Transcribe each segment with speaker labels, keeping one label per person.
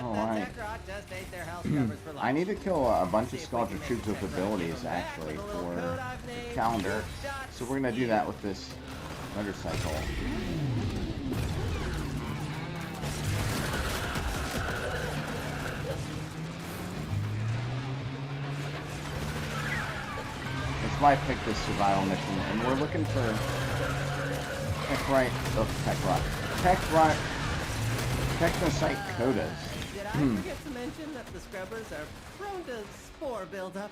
Speaker 1: Alright. I need to kill a bunch of Sculpture Troops with abilities, actually, for the calendar. So we're going to do that with this motorcycle. That's why I picked this survival mission, and we're looking for Technosite Codas.
Speaker 2: Did I forget to mention that the scrubbers are prone to spore buildup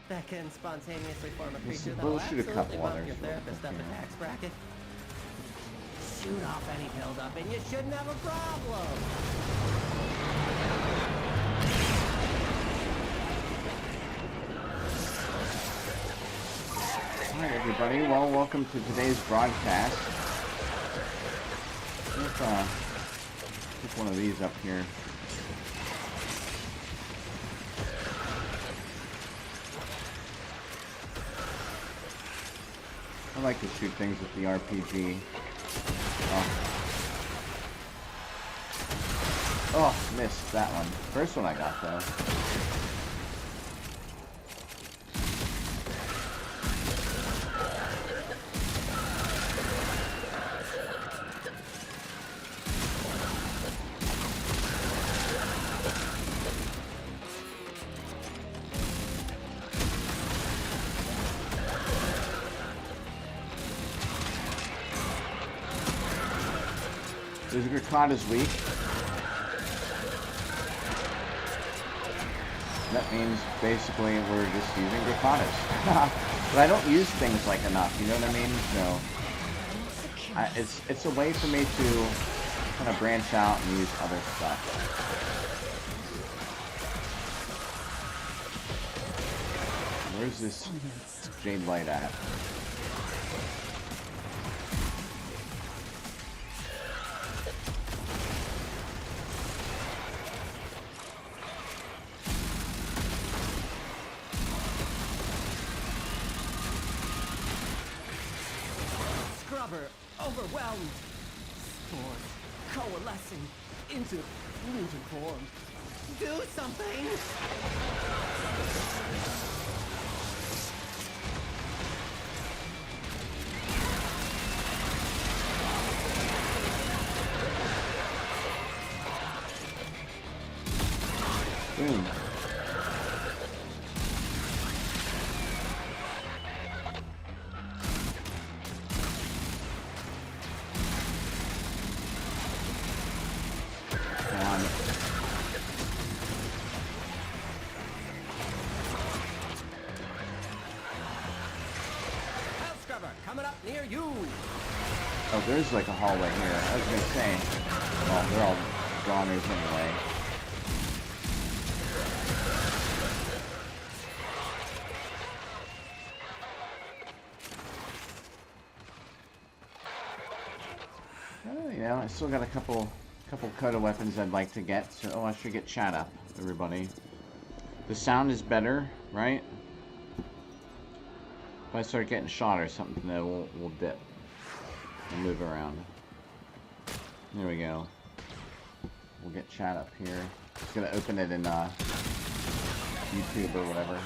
Speaker 2: that can spontaneously form a creature that will
Speaker 1: shoot a couple
Speaker 2: absolutely bump
Speaker 1: others
Speaker 2: your therapist up a tax bracket? Shoot off any buildup and you shouldn't have a problem.
Speaker 1: Alright everybody, well welcome to today's broadcast. Let's pick one of these up here. I like to shoot things with the RPG. Oh, missed that one. First one I got though. There's Grakata's weak. That means basically we're just using Grakatas. But I don't use things like enough, you know what I mean? So it's a way for me to kind of branch out and use other stuff. Where's this Jade Light at?
Speaker 2: Overwhelmed. Spores coalescing into mutant form. Do something!
Speaker 1: Boom.
Speaker 2: Coming up near you.
Speaker 1: Oh, there's like a hallway here. I was gonna say, well, they're all goners anyway. You know, I still got a couple Coda weapons I'd like to get. So, I should get chat up, everybody. The sound is better, right? If I start getting shot or something, then we'll dip and move around. There we go. We'll get chat up here. Just gonna open it in YouTube or whatever.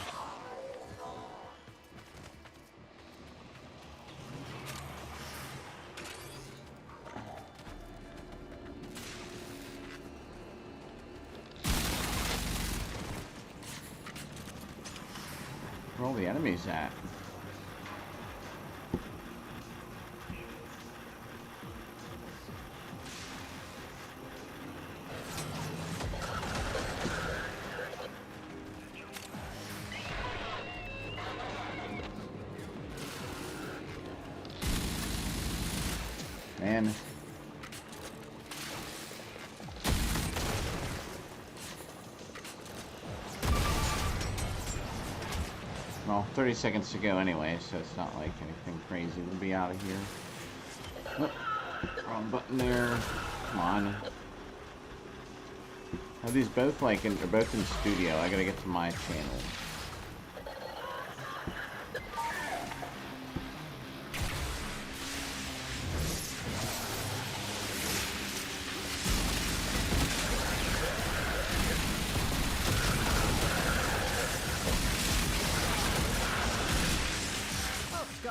Speaker 1: Where are all the enemies at? Man. Well, 30 seconds to go anyway, so it's not like anything crazy. We'll be out of here. Oh, wrong button there. Come on. Are these both like they're both in studio? I gotta get to my channel.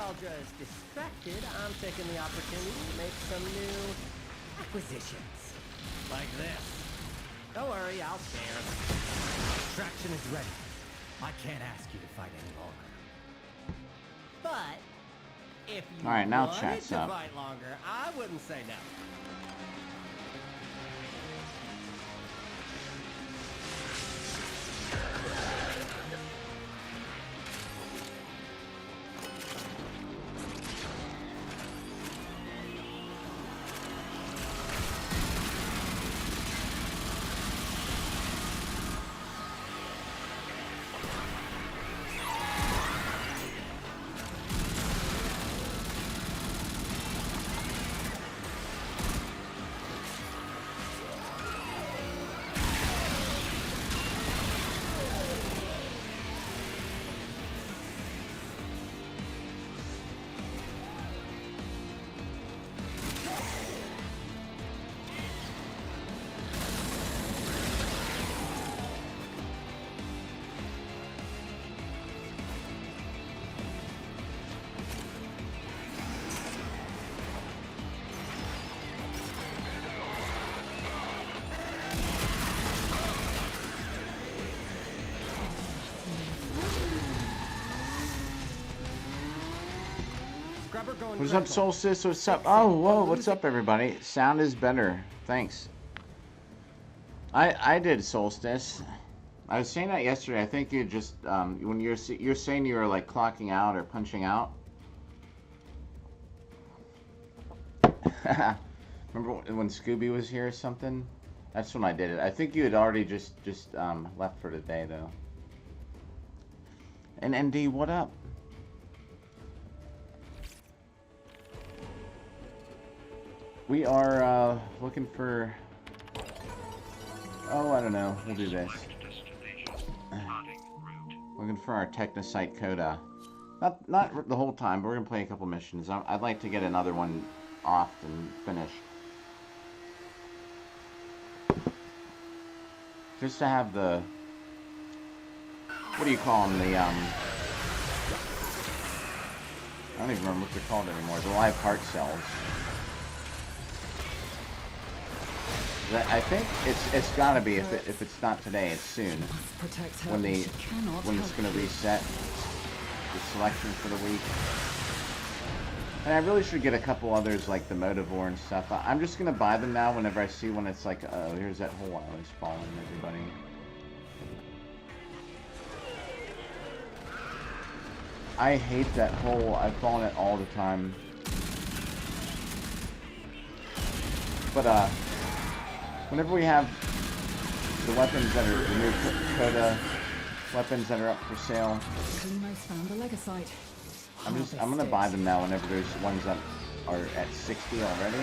Speaker 2: nostalgia is distracted, I'm taking the opportunity to make some new acquisitions. Like this. Don't worry, I'll spare.
Speaker 3: Extraction is ready. I can't ask you to fight any longer.
Speaker 2: But if you
Speaker 1: All right, now
Speaker 2: wanted
Speaker 1: chat's
Speaker 2: to
Speaker 1: up.
Speaker 2: fight longer, I wouldn't say no.
Speaker 1: What's up, Solstice? What's up? Oh, whoa, what's up, everybody? Sound is better. Thanks. I did, Solstice. I was saying that yesterday. I think you just, when you're saying you were, like, clocking out or punching out. Remember when Scooby was here or something? That's when I did it. I think you had already just left for today, though. And ND, what up? We are looking for. Oh, I don't know. We'll do this. Looking for our Technosite Coda. Not the whole time, but we're gonna play a couple missions. I'd like to get another one off and finished. Just to have the. What do you call them? The I don't even remember what they're called anymore. The live heart cells. I think it's gotta be if it's not today, it's soon. When it's gonna reset the selection for the week. And I really should get a couple others like the Motivore and stuff. I'm just gonna buy them now whenever I see one. It's like, oh, here's that whole island falling, everybody. I hate that hole. I fall in it all the time. But whenever we have the weapons that are the new Coda weapons that are up for sale, I'm gonna buy them now whenever there's ones that are at 60 already.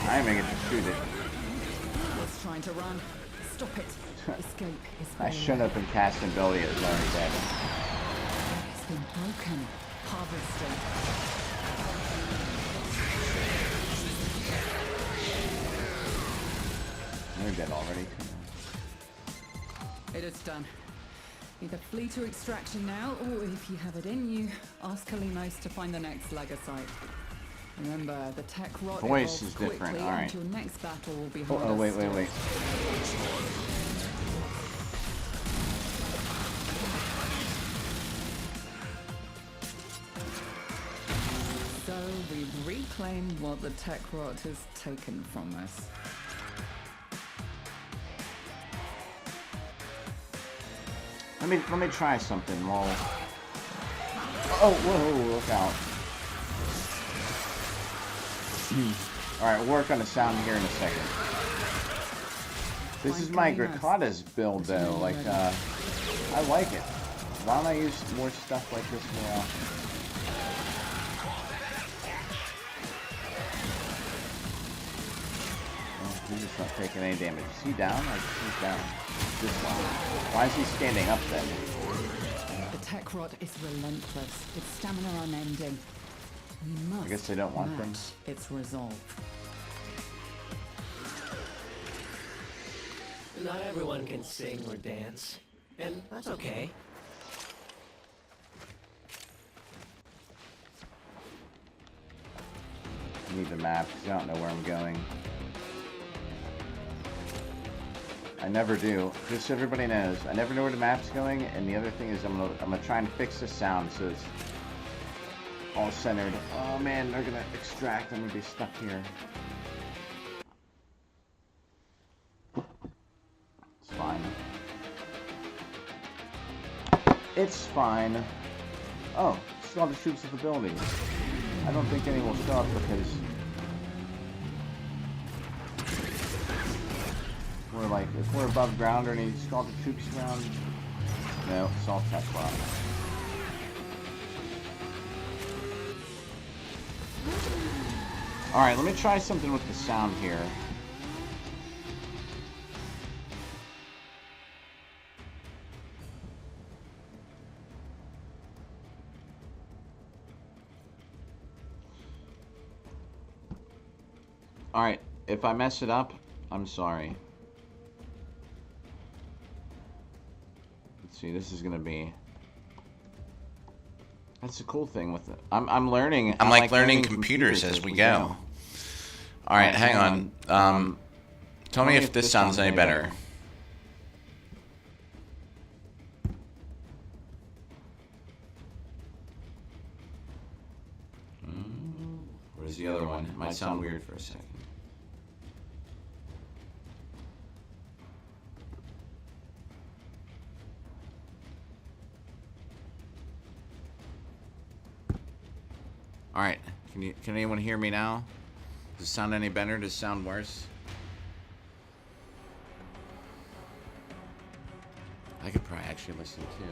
Speaker 1: I am gonna get to shoot it.
Speaker 4: It's trying to run. Stop it. Escape is
Speaker 1: I shouldn't have been casting ability as already dead.
Speaker 4: It's been broken. Harvested.
Speaker 1: They're dead already.
Speaker 4: It is done. Either flee to extraction now, or if you have it in you, ask Kalimos to find the next Legasite. Remember, the tech rot
Speaker 1: Voice
Speaker 4: evolves
Speaker 1: is different,
Speaker 4: quickly,
Speaker 1: alright.
Speaker 4: and your next battle will be
Speaker 1: Oh, wait.
Speaker 4: So we reclaim what the tech rot has taken from us.
Speaker 1: Let me try something while. Oh, whoa! Look out! All right, we'll work on the sound here in a second. This is my Grakatas build, though. Like, I like it. Why don't I use more stuff like this more often? He's just not taking any damage. Is he down? Like, he's down. This one. Why is he standing up then?
Speaker 4: The tech rot is relentless. Its stamina unending. We must
Speaker 1: I guess they don't want them.
Speaker 4: match its resolve.
Speaker 2: Not everyone can sing or dance, and that's okay.
Speaker 1: I need the map because I don't know where I'm going. I never do. Just so everybody knows, I never know where the map's going. And the other thing is, I'm gonna try and fix the sound so it's all centered. Oh man, they're gonna extract. I'm gonna be stuck here. It's fine. It's fine. Oh, still have the troops of the building. I don't think any will show up because we're like, if we're above ground or any scalded troops around. No, it's all tech bot. Alright, let me try something with the sound here. Alright, if I mess it up, I'm sorry. Let's see, this is gonna be... That's the cool thing with it. I'm learning.
Speaker 5: I'm like learning computers as we go. Alright, hang on. Tell me if this sounds any better. Where's the other one? It might sound weird for a second. Alright, can anyone hear me now? Does it sound any better? Does it sound worse? I could probably actually listen too.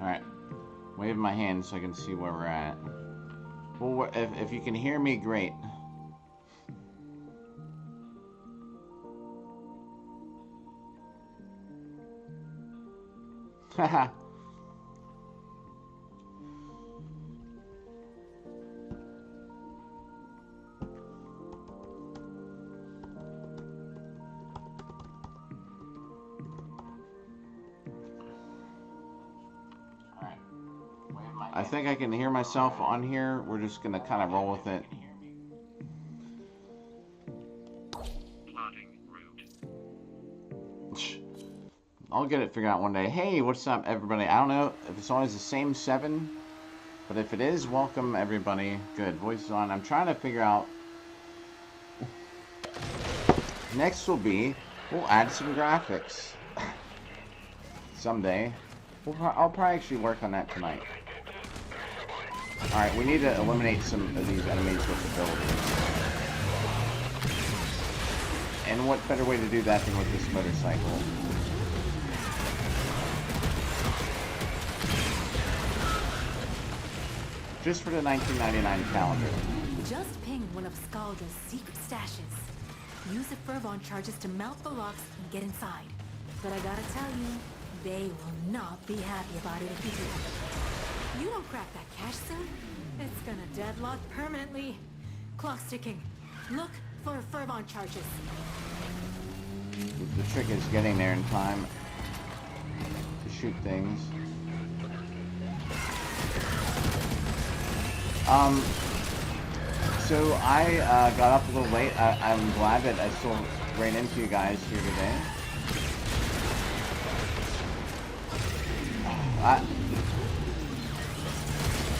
Speaker 1: Alright. Wave my hand so I can see where we're at. Well, if you can hear me, great. Haha. I think I can hear myself on here. We're just gonna kind of roll with it. I'll get it figured out one day. Hey, what's up, everybody? I don't know if it's always the same 7, but if it is, welcome, everybody. Good, voice is on. I'm trying to figure out... Next will be, we'll add some graphics. Someday. I'll probably actually work on that tonight. Alright, we need to eliminate some of these enemies with abilities. And what better way to do that than with this motorcycle? Just for the 1999 calendar.
Speaker 6: Just pinged one of Scaldra's secret stashes. Use the Fervon charges to mount the locks and get inside. But I gotta tell you, they will not be happy about it if you do. You don't crack that cache soon, it's gonna deadlock permanently. Clock's ticking. Look for Fervon charges.
Speaker 1: The trick is getting there in time to shoot things. So I got up a little late. I'm glad that I still ran into you guys here today.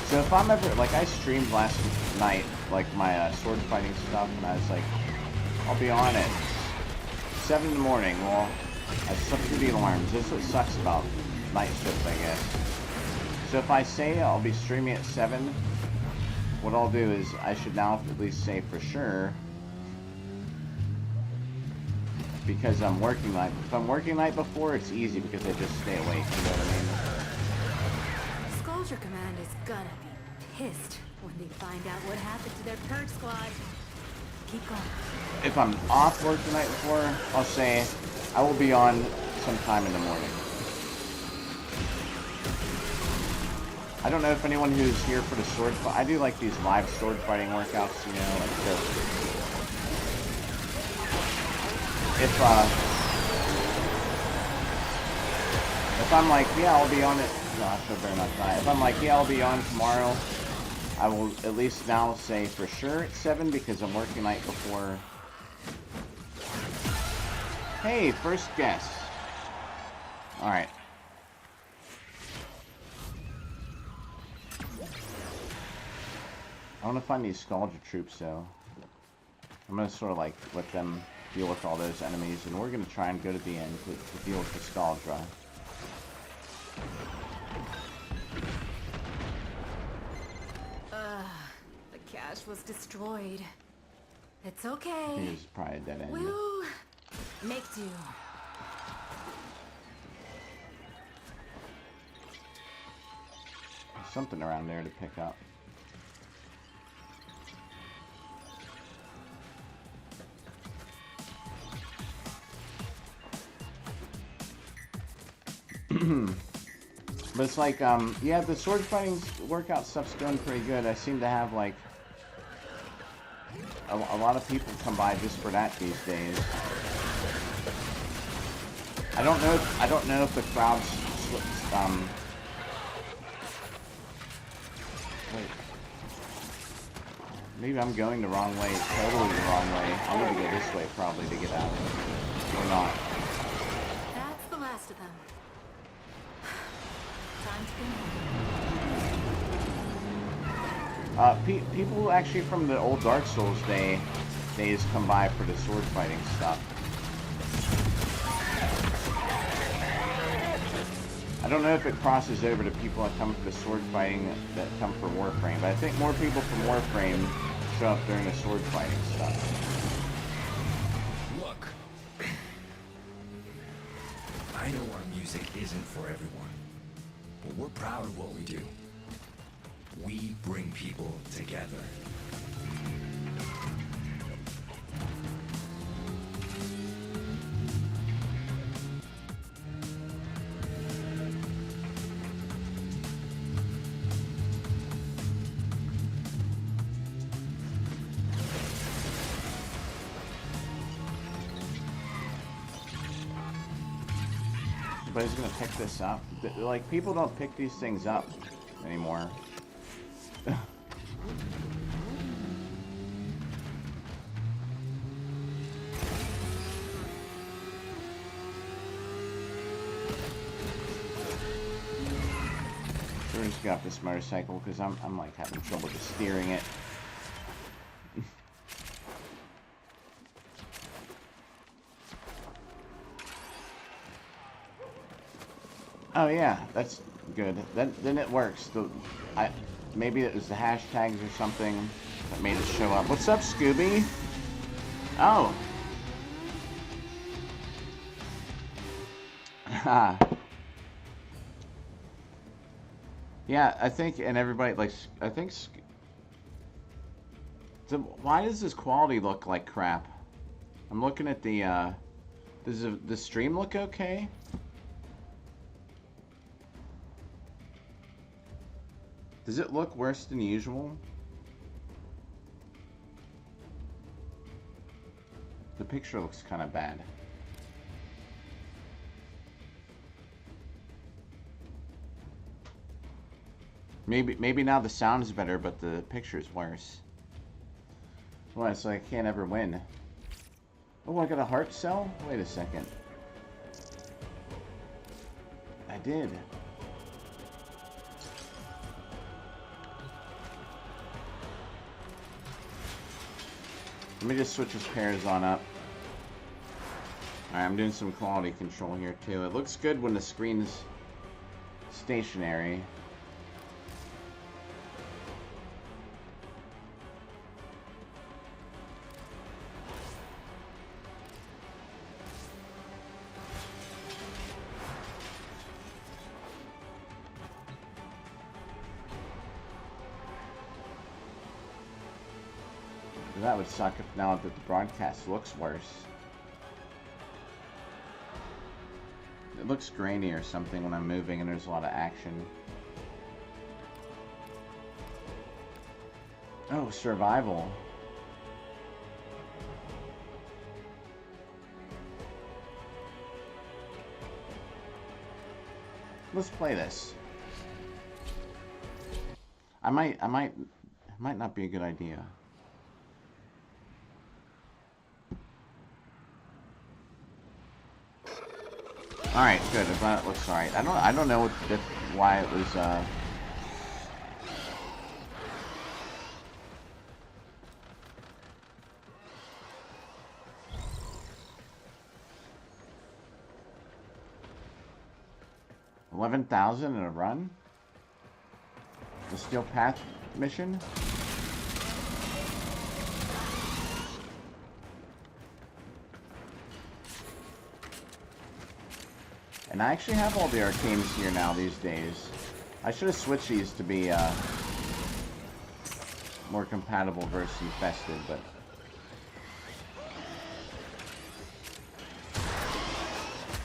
Speaker 1: So if I'm ever, like, I streamed last night, like, my sword fighting stuff, and I was like, I'll be on at 7 in the morning. Well, I slept through the alarms. This is what sucks about night shift, I guess. So if I say I'll be streaming at 7, what I'll do is I should now at least say for sure, because I'm working night. If I'm working night before, it's easy because I just stay awake, you know what I mean?
Speaker 6: Scaldra Command is gonna be pissed when they find out what happened to their purge squad. Keep going.
Speaker 1: If I'm off work the night before, I'll say I will be on sometime in the morning. I don't know if anyone who's here for the sword fight. I do like these live sword fighting workouts, you know, like this. If I'm like, yeah, I'll be on it. Gosh, I better not die. If I'm like, yeah, I'll be on tomorrow, I will at least now say for sure it's 7 because I'm working night before. Hey, first guess. Alright. I want to find these Scaldra troops, though. I'm going to sort of like let them deal with all those enemies, and we're going to try and go to the end to deal with the Scaldra.
Speaker 6: The cache was destroyed. It's okay.
Speaker 1: I think it's probably a dead end.
Speaker 6: We'll make do.
Speaker 1: There's something around there to pick up. But it's like, yeah, the sword fighting workout stuff's going pretty good. I seem to have, like, a lot of people come by just for that these days. I don't know if the crowd's, wait. Maybe I'm going the wrong way, totally the wrong way. I need to go this way, probably, to get out. Or not.
Speaker 6: That's the last of them.
Speaker 1: People who actually from the old Dark Souls days come by for the sword fighting stuff. I don't know if it crosses over to people that come for the sword fighting that come for Warframe, but I think more people from Warframe show up during the sword fighting stuff.
Speaker 3: Look, I know our music isn't for everyone.
Speaker 7: but we're proud of what we do. We bring people together.
Speaker 1: Nobody's gonna pick this up. Like, people don't pick these things up anymore. We're just gonna up this motorcycle because I'm like having trouble just steering it. Oh yeah, that's good. Then it works. Maybe it was the hashtags or something that made it show up. What's up, Scooby? Oh. Yeah, I think, and everybody, like, I think... why does this quality look like crap? I'm looking at the, does the stream look okay? Does it look worse than usual? The picture looks kind of bad. Maybe now the sound is better, but the picture is worse. Well, so I can't ever win. Oh, I got a heart cell? Wait a second. I did. Let me just switch his pairs on up. Alright, I'm doing some quality control here too. It looks good when the screen's stationary. That would suck if now that the broadcast looks worse. It looks grainy or something when I'm moving and there's a lot of action. Oh, survival. Let's play this. It might not be a good idea. All right, good. I'm glad it looks all right. I don't know why it was. $11,000 in a run. The Steel Path mission. And I actually have all the arcanes here now these days. I should have switched these to be more compatible versus infested, but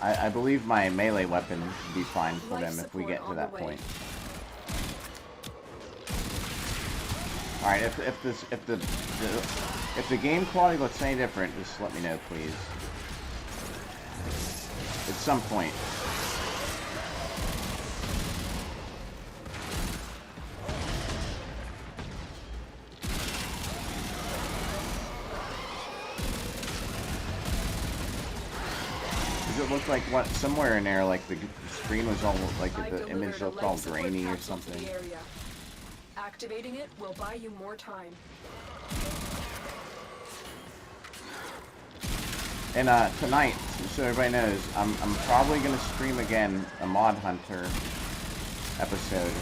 Speaker 1: I believe my melee weapon should be fine for them if we get to that point. All right, if the game quality looks any different, just let me know, please. At some point. Does it look like what somewhere in there, like the screen was all like the image looked all grainy or something?
Speaker 8: Activating it will buy you more time.
Speaker 1: And tonight, so everybody knows, I'm probably gonna stream again a Mod Hunter episode.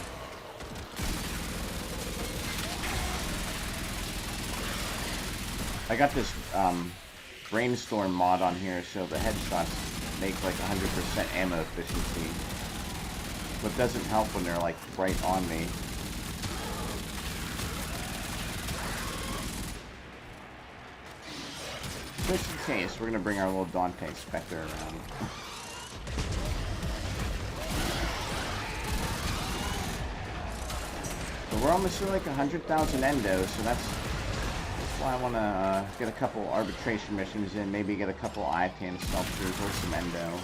Speaker 1: I got this brainstorm mod on here, so the headshots make like 100% ammo efficiency. But doesn't help when they're like right on me. Just in case, we're gonna bring our little Dante Spectre around. But we're almost to like 100,000 endo, so that's why I want to get a couple arbitration missions in, maybe get a couple ITAN sculptures or some endo.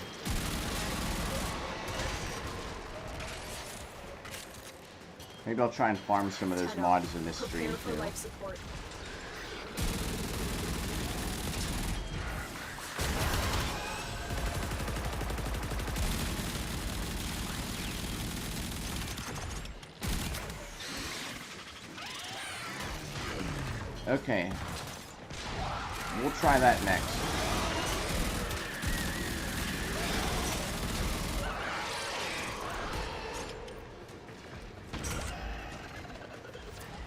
Speaker 1: Maybe I'll try and farm some of those mods in this stream too. Okay. We'll try that next.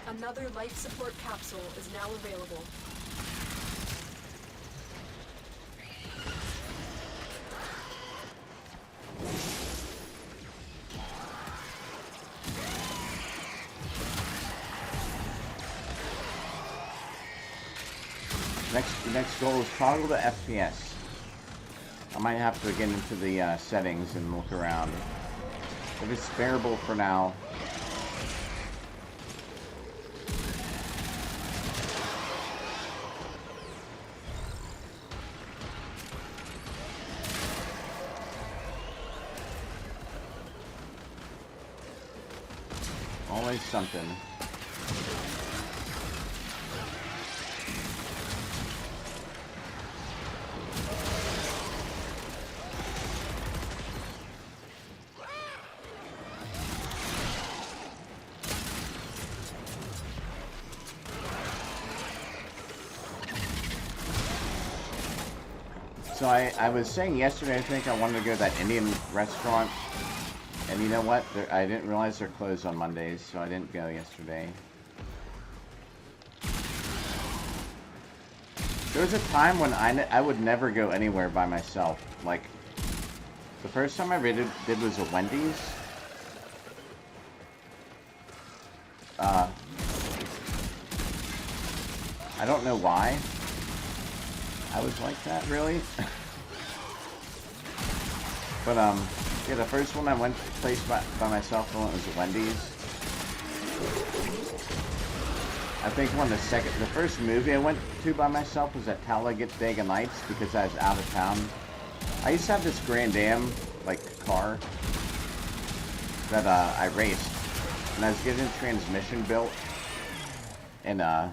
Speaker 8: Another life support capsule is now available.
Speaker 1: Next goal is toggle the FPS. I might have to get into the settings and look around. If it's bearable for now. Always something. So I was saying yesterday, I think I wanted to go to that Indian restaurant. And you know what? I didn't realize they're closed on Mondays, so I didn't go yesterday. There was a time when I would never go anywhere by myself. Like, the first time I did was a Wendy's. I don't know why I was like that, really. But, yeah, the first one I went to place by myself was a Wendy's. I think the first movie I went to by myself was at Talladega Nights because I was out of town. I used to have this Grand Am, like, car that I raced. And I was getting a transmission built. And I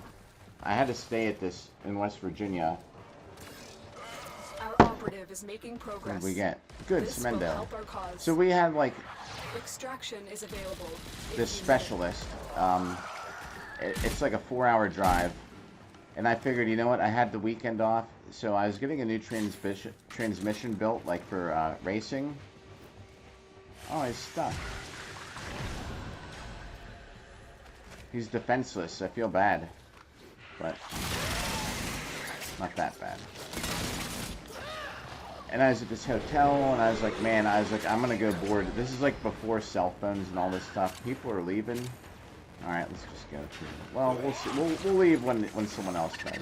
Speaker 1: had to stay at this in West Virginia.
Speaker 8: Our operative is making progress.
Speaker 1: What did we get? Good,
Speaker 8: This will
Speaker 1: Smendo.
Speaker 8: help our cause.
Speaker 1: So we had, like,
Speaker 8: Extraction is available.
Speaker 1: this specialist. It's like a 4-hour drive. And I figured, you know what, I had the weekend off. So I was getting a new transmission built, like, for racing. Oh, he's stuck. He's defenseless. I feel bad. But not that bad. And I was at this hotel, and I was like, man, I'm gonna go board. This is like before cell phones and all this stuff. People are leaving. All right, let's just go to. Well, we'll see. We'll leave when someone else does.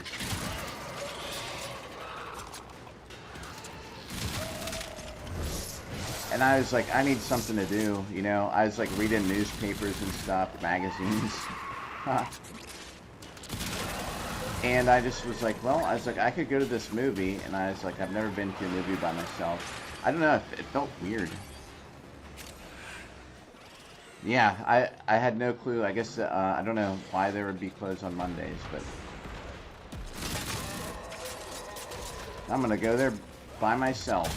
Speaker 1: And I was like, I need something to do, you know. I was like reading newspapers and stuff, magazines. And I just was like, well, I was like, I could go to this movie, and I was like, I've never been to a movie by myself. I don't know, it felt weird. Yeah, I had no clue. I guess, I don't know why they would be closed on Mondays, but... I'm gonna go there by myself.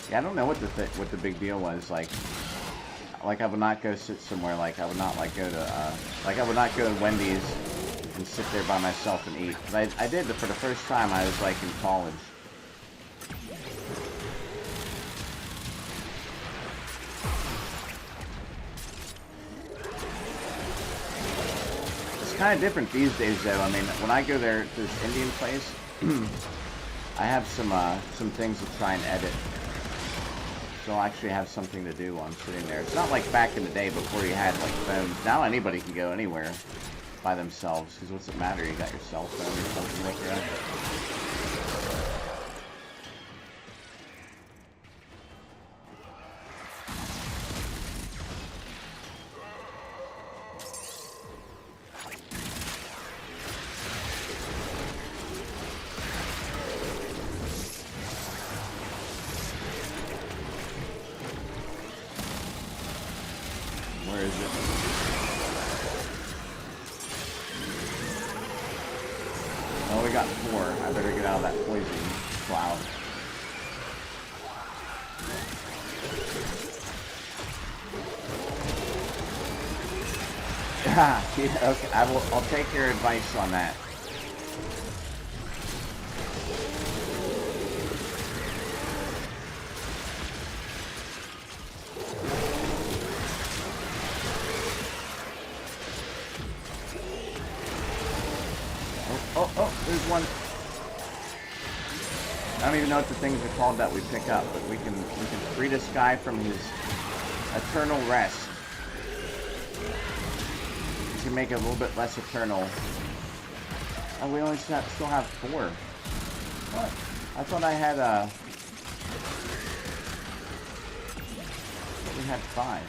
Speaker 1: Yeah, I don't know what the big deal was. Like I would not go sit somewhere. Like I would not like go to I would not go to Wendy's and sit there by myself and eat. But I did for the first time. I was like in college. kind of different these days, though. I mean, when I go there to this Indian place, I have some things to try and edit. So I'll actually have something to do while I'm sitting there. It's not like back in the day before you had like phones. Now anybody can go anywhere by themselves. Because what's it matter? You got your cell phone or something like that. Where is it? Oh, we got 4. I better get out of that poison cloud. Yeah, okay, I'll take your advice on that. Oh, there's one. I don't even know what the things are called that we pick up, but we can free this guy from his eternal rest. We can make it a little bit less eternal. Oh, we only still have 4. What? I thought I had we had 5.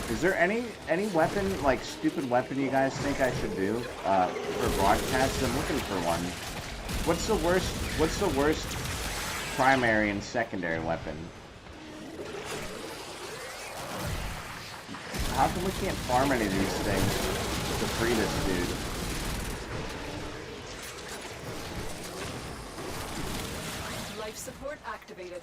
Speaker 1: Is there any weapon, like stupid weapon, you guys think I should do for broadcast? I'm looking for one. What's the worst primary and secondary weapon? How come we can't farm any of these things to free this dude?
Speaker 8: Life support activated.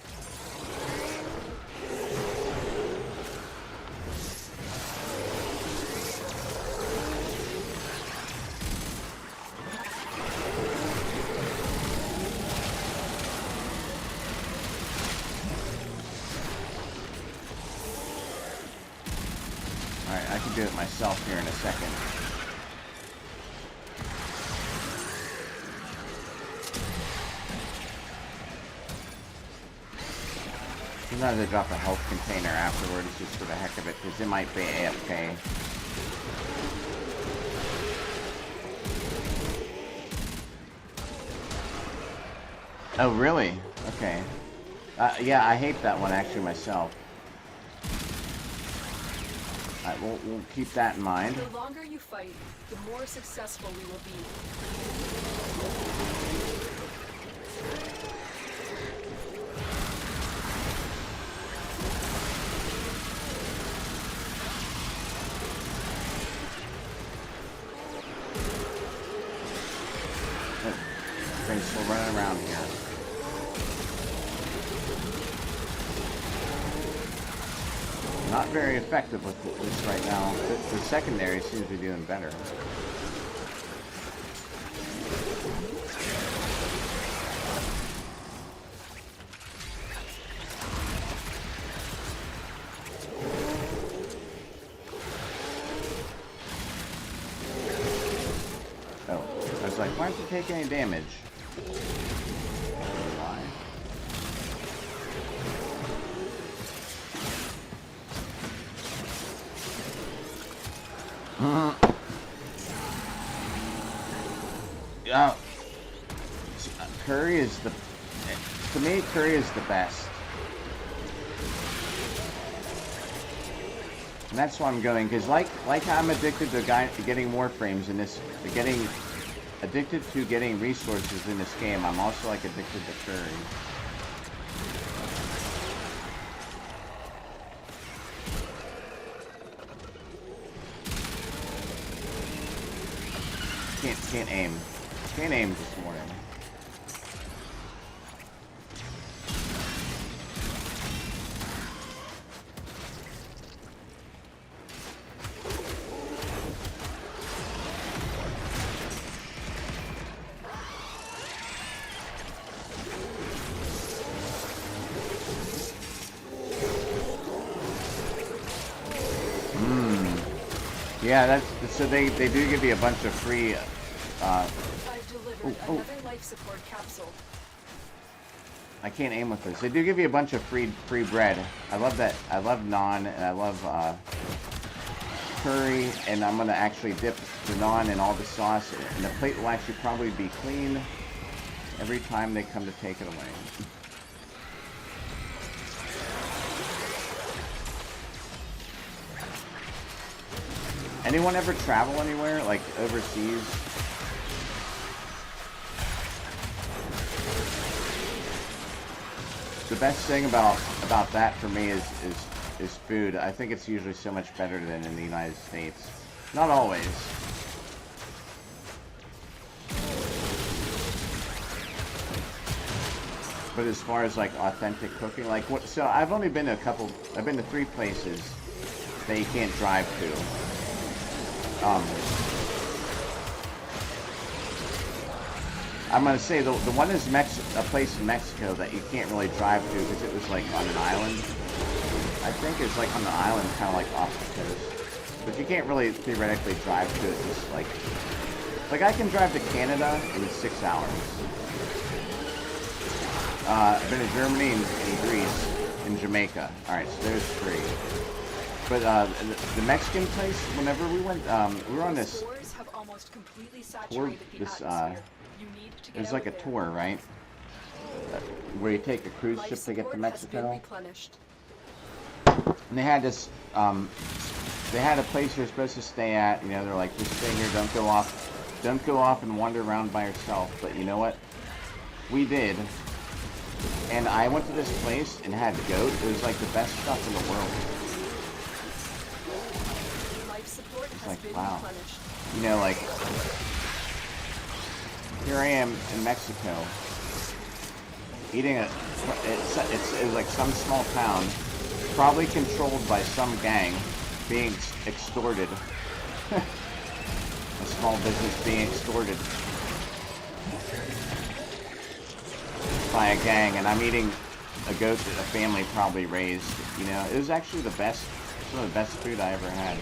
Speaker 1: Alright, I can do it myself here in a second. Sometimes I drop a health container afterwards just for the heck of it, because it might be AFK. Oh, really? Okay. Yeah, I hate that one actually myself. Alright, we'll keep that in mind.
Speaker 8: The longer you fight, the more successful we will be.
Speaker 1: Things still running around here. Not very effective with this right now. The secondary seems to be doing better. Oh, I was like, why aren't you taking any damage? Why? Yeah. Curry is the... To me, Curry is the best. And that's why I'm going, because like how I'm addicted to getting Warframes in this... Addicted to getting resources in this game, I'm also like addicted to Curry. Can't aim. Can't aim this morning. Yeah, that's so they do give you a bunch of free.
Speaker 8: I've delivered another life support capsule.
Speaker 1: I can't aim with this. They do give you a bunch of free bread. I love that. I love naan and I love curry, and I'm gonna actually dip the naan in all the sauce, and the plate will actually probably be clean every time they come to take it away. Anyone ever travel anywhere, like overseas? The best thing about that for me is food. I think it's usually so much better than in the United States. Not always. But as far as like authentic cooking, like what? So I've only been to I've been to 3 places that you can't drive to. I'm gonna say the one is a place in Mexico that you can't really drive to because it was like on an island. I think it's like on the island, kind of like off the coast. But you can't really theoretically drive to it. Just like I can drive to Canada in 6 hours. I've been to Germany and Greece and Jamaica. All right, so there's 3. But the Mexican place, whenever we went, we were on this tour. There's like a tour, right? Where you take a cruise ship to get to Mexico. And they had this, they had a place you're supposed to stay at. You know, they're like, just stay here, don't go off and wander around by yourself. But you know what? We did. And I went to this place and had goat. It was like the best stuff in the world. It's like, wow. You know, like, here I am in Mexico, eating it's like some small town, probably controlled by some gang, being extorted. A small business being extorted by a gang, and I'm eating a goat that a family probably raised. You know, it was actually the best, some of the best food I ever had.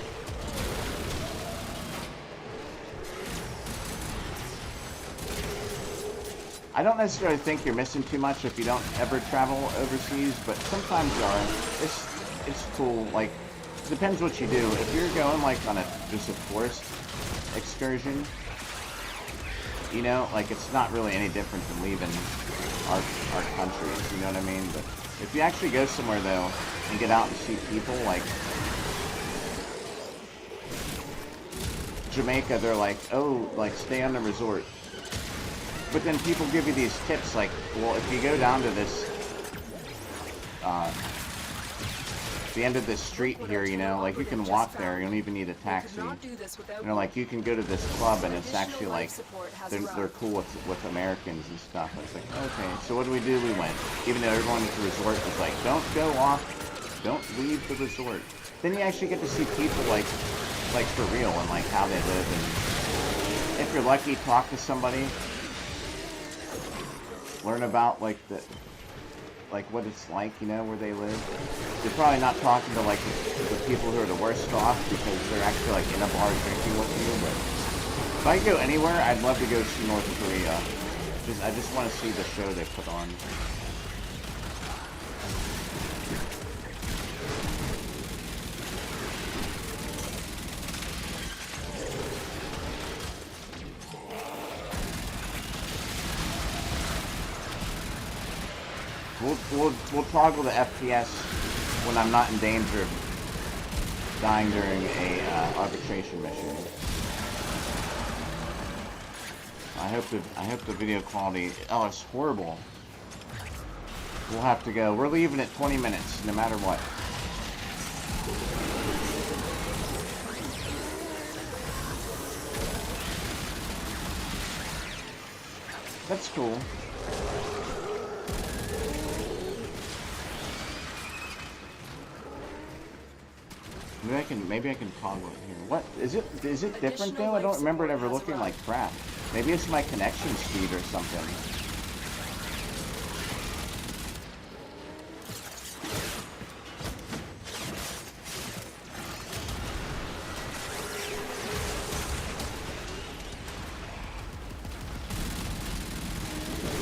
Speaker 1: I don't necessarily think you're missing too much if you don't ever travel overseas, but sometimes you are. It's cool. Like, it depends what you do. If you're going like on just a forest excursion, you know, like it's not really any different than leaving our countries. You know what I mean? But if you actually go somewhere though and get out and see people, like Jamaica, they're like, oh, like stay on the resort. But then people give you these tips like, well, if you go down to this, the end of this street here, you know, like you can walk there, you don't even need a taxi. You know, like you can go to this club and it's actually like, they're cool with Americans and stuff. It's like, okay, so what do? We went. Even though everyone at the resort was like, don't go off, don't leave the resort. Then you actually get to see people like for real and like how they live, and if you're lucky, talk to somebody. Learn about like what it's like, you know, where they live. You're probably not talking to like the people who are the worst off because they're actually like in a bar drinking with you. But if I go anywhere, I'd love to go see North Korea. I just want to see the show they put on. We'll toggle the FPS when I'm not in danger of dying during a arbitration mission. I hope the video quality. Oh, it's horrible. We'll have to go. We're leaving at 20 minutes, no matter what. That's cool. Maybe I can toggle it here. What is it? Is it different though? I don't remember it ever looking like crap. Maybe it's my connection speed or something.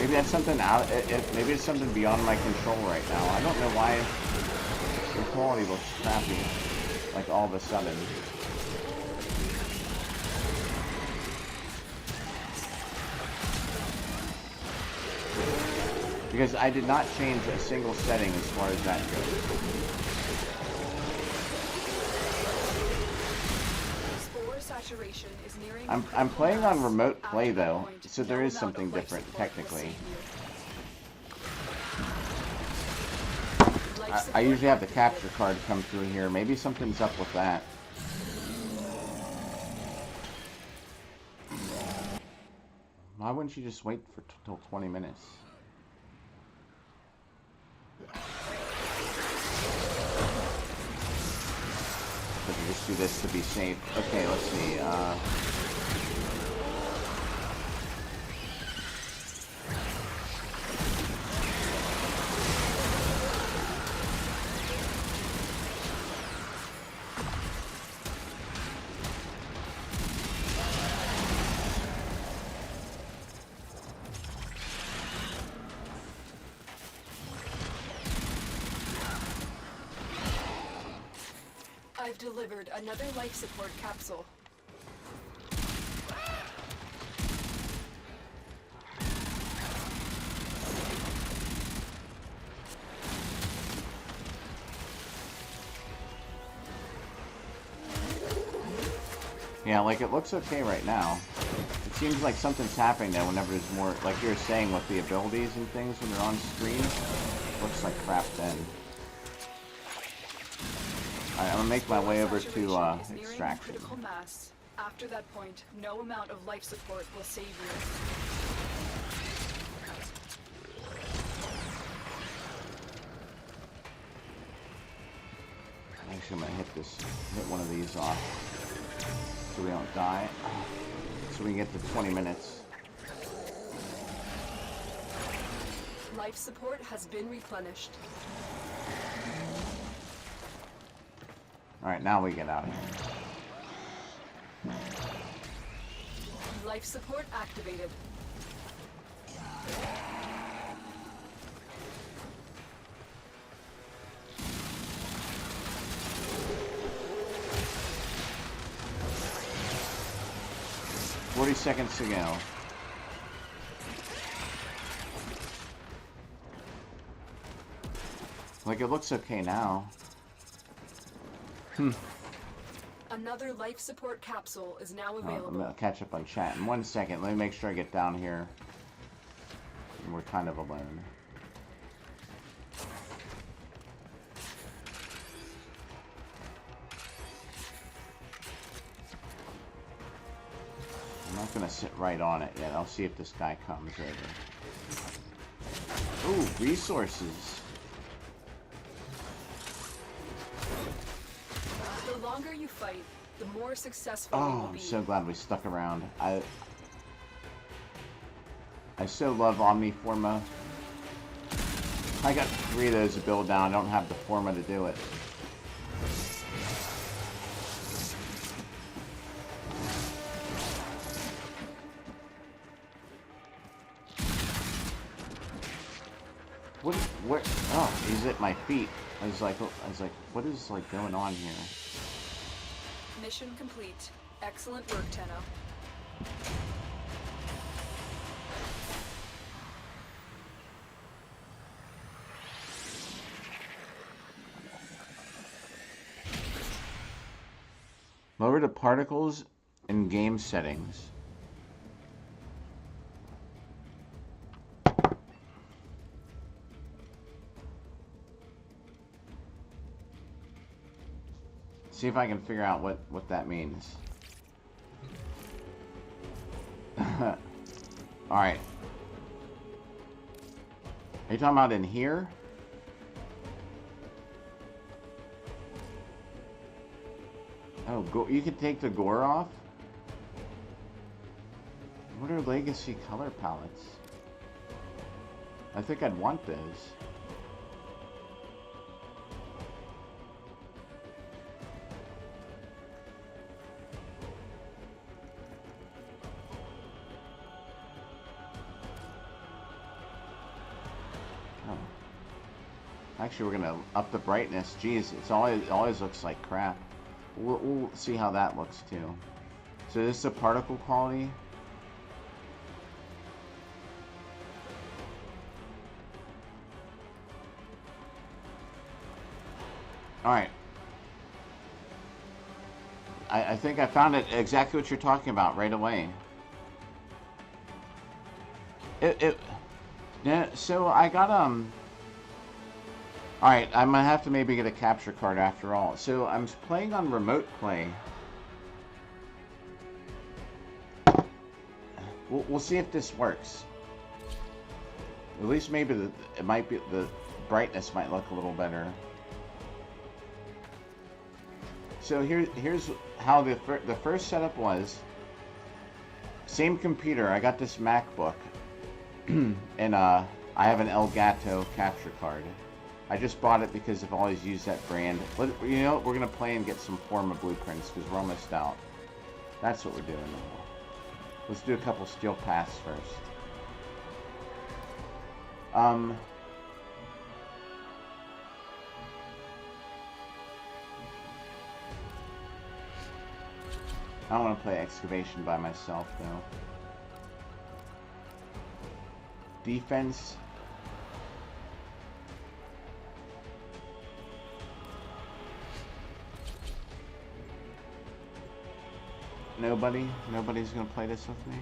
Speaker 1: Maybe that's something out. Maybe it's something beyond my control right now. I don't know why the quality looks crappy. Like all of a sudden. Because I did not change a single setting as far as that goes.
Speaker 8: Spore saturation is nearing
Speaker 1: I'm playing on remote play
Speaker 8: After that
Speaker 1: though,
Speaker 8: point,
Speaker 1: so there
Speaker 8: no
Speaker 1: is
Speaker 8: amount
Speaker 1: something
Speaker 8: of life
Speaker 1: different
Speaker 8: support will
Speaker 1: technically.
Speaker 8: save you.
Speaker 1: I usually have the capture card come through here. Maybe something's up with that. Why wouldn't you just wait for till 20 minutes? Let me just do this to be safe. Okay, let's see.
Speaker 8: I've delivered another life support capsule.
Speaker 1: Yeah, like it looks okay right now. It seems like something's happening there whenever there's more, like you were saying with the abilities and things when they're on screen. Looks like crap then. Alright, I'm gonna make my way over to extraction.
Speaker 8: Critical mass. After that point, no amount of life support will save you.
Speaker 1: Actually, I'm gonna hit one of these off so we don't die. So we can get to 20 minutes.
Speaker 8: Life support has been replenished.
Speaker 1: Alright, now we get out of here.
Speaker 8: Life support activated.
Speaker 1: "40 seconds to go." Like it looks okay now.
Speaker 8: Another life support capsule is now
Speaker 1: I'm
Speaker 8: available.
Speaker 1: gonna catch up on chat in 1 second. Let me make sure I get down here. And we're kind of alone. I'm not gonna sit right on it yet. I'll see if this guy comes over. Ooh, resources.
Speaker 8: The longer you fight, the more successful you
Speaker 1: Oh,
Speaker 8: will
Speaker 1: I'm
Speaker 8: be.
Speaker 1: so glad we stuck around. I so love Omniforma. I got 3 of those to build down. I don't have the Forma to do it. What? Oh, he's at my feet. I was like, what is like going on here?
Speaker 8: Mission complete. Excellent work, Tenno.
Speaker 1: Lower the particles in game settings. See if I can figure out what that means. Alright. Are you talking about in here? Oh, you can take the gore off? What are legacy color palettes? I think I'd want those. Actually, we're gonna up the brightness. Jeez, it always looks like crap. We'll see how that looks too. So this is the particle quality. Alright. I think I found it exactly what you're talking about right away. Yeah, so I got alright, I'm gonna have to maybe get a capture card after all. So I'm playing on remote play. We'll see if this works. At least maybe the brightness might look a little better. So here's how the first setup was. Same computer. I got this MacBook, and I have an Elgato capture card. I just bought it because I've always used that brand. You know, we're gonna play and get some Forma blueprints because we're almost out. That's what we're doing now. Let's do a couple steel paths first. I don't want to play excavation by myself though. Defense. Nobody's gonna play this with me.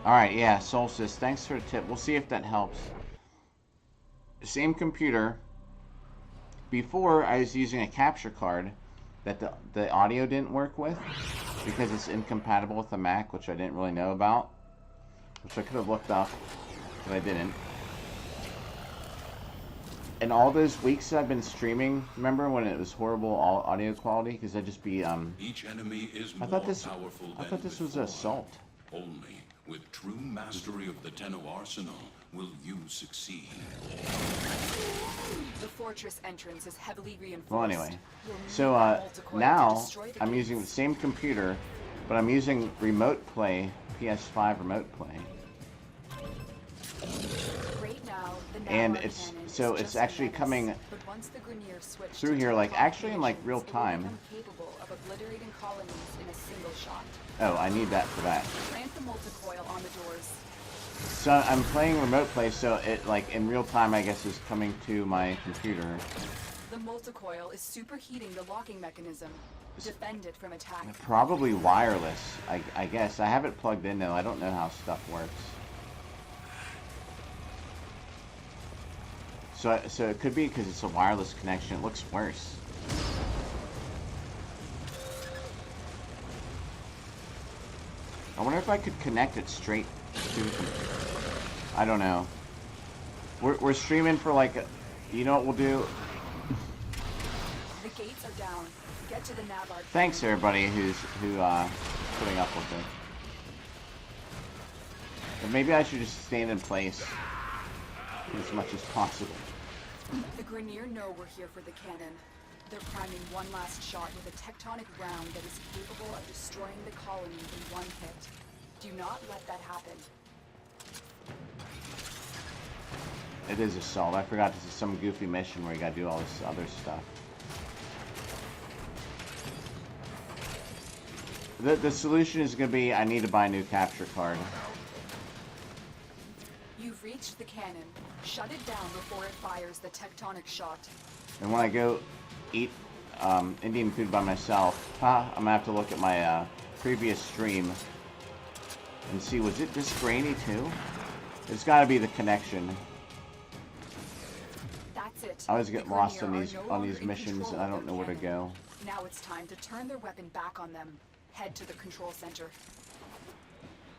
Speaker 1: Alright, yeah, Solstice, thanks for the tip. We'll see if that helps. Same computer. Before, I was using a capture card that the audio didn't work with because it's incompatible with the Mac, which I didn't really know about. Which I could have looked up, but I didn't. And all those weeks that I've been streaming, remember when it was horrible audio quality? Because I'd just be,
Speaker 7: Each enemy is
Speaker 1: I thought this was an assault.
Speaker 7: Only with true mastery of the Tenno arsenal will you succeed.
Speaker 8: The fortress entrance is heavily reinforced.
Speaker 1: Well, anyway. So, now, I'm using the same computer, but I'm using remote play, PS5 remote play.
Speaker 8: Right now, the
Speaker 1: And it's actually coming through here, like, actually in, like, real time.
Speaker 8: Capable of obliterating colonies in a single shot.
Speaker 1: Oh, I need that for that.
Speaker 8: Plant the multi-coil on the doors.
Speaker 1: So I'm playing remote play, so it, like, in real time, I guess, is coming to my computer.
Speaker 8: The multi-coil is superheating the locking mechanism. Defend it from attack.
Speaker 1: Probably wireless, I guess. I have it plugged in, though. I don't know how stuff works. So it could be because it's a wireless connection. It looks worse. I wonder if I could connect it straight to the computer. I don't know. We're streaming for like you know what we'll do?
Speaker 8: The gates are down. Get to the Navarre.
Speaker 1: Thanks everybody who's putting up with it. But maybe I should just stand in place as much as possible.
Speaker 8: The Grenier know we're here for the cannon. They're priming one last shot with a tectonic round that is capable of destroying the colony in one hit. Do not let that happen.
Speaker 1: It is assault. I forgot this is some goofy mission where you gotta do all this other stuff. The solution is gonna be I need to buy a new capture card.
Speaker 8: You've reached the cannon. Shut it down before it fires the tectonic shot.
Speaker 1: And when I go eat Indian food by myself, I'm gonna have to look at my previous stream and see, was it this grainy too? It's gotta be the connection.
Speaker 8: That's it.
Speaker 1: I always get lost on these missions and I don't know where to go.
Speaker 8: Now it's time to turn their weapon back on them. Head to the control center.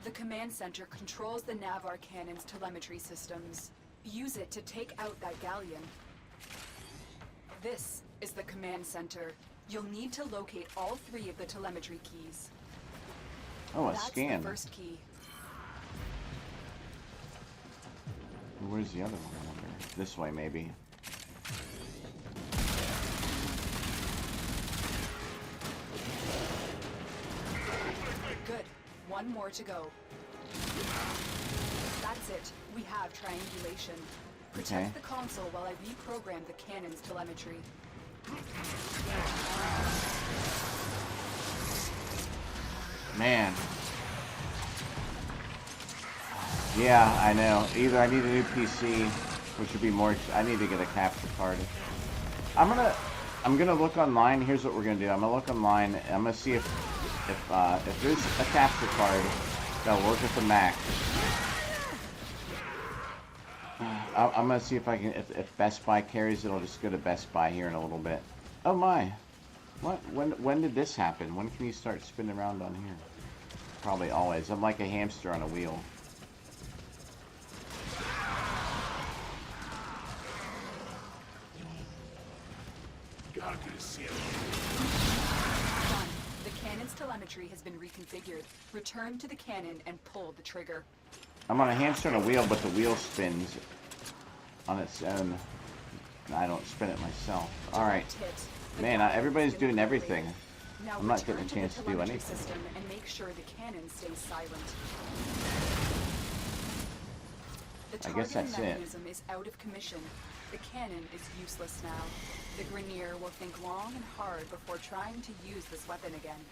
Speaker 8: The command center controls the Navarre cannon's telemetry systems. Use it to take out that galleon. This is the command center. You'll need to locate all 3 of the telemetry keys.
Speaker 1: Oh, a
Speaker 8: That's
Speaker 1: scan.
Speaker 8: the first key.
Speaker 1: Where's the other one, I wonder? This way, maybe.
Speaker 8: Good. One more to go. That's it. We have triangulation. Protect the console while I reprogram the cannon's telemetry.
Speaker 1: Man. Yeah, I know. Either I need a new PC, which would be more. I need to get a capture card. I'm gonna look online. Here's what we're gonna do. I'm gonna look online. And I'm gonna see if there's a capture card that'll work at the Mac. I'm gonna see if I can. If Best Buy carries it, I'll just go to Best Buy here in a little bit. Oh my! What? When did this happen? When can you start spinning around on here? Probably always. I'm like a hamster on a wheel.
Speaker 7: Gotta see it.
Speaker 8: Done. The cannon's telemetry has been reconfigured. Return to the cannon and pull the trigger.
Speaker 1: I'm on a hamster on a wheel, but the wheel spins on its own. I don't spin it myself. Alright. Man, everybody's doing everything.
Speaker 8: Now
Speaker 1: I'm not getting a chance to do anything.
Speaker 8: System and make sure the cannon stays silent. The
Speaker 1: I guess that's it.
Speaker 8: mechanism is out of commission. The cannon is useless now. The Grenier will think long and hard before trying to use this weapon again.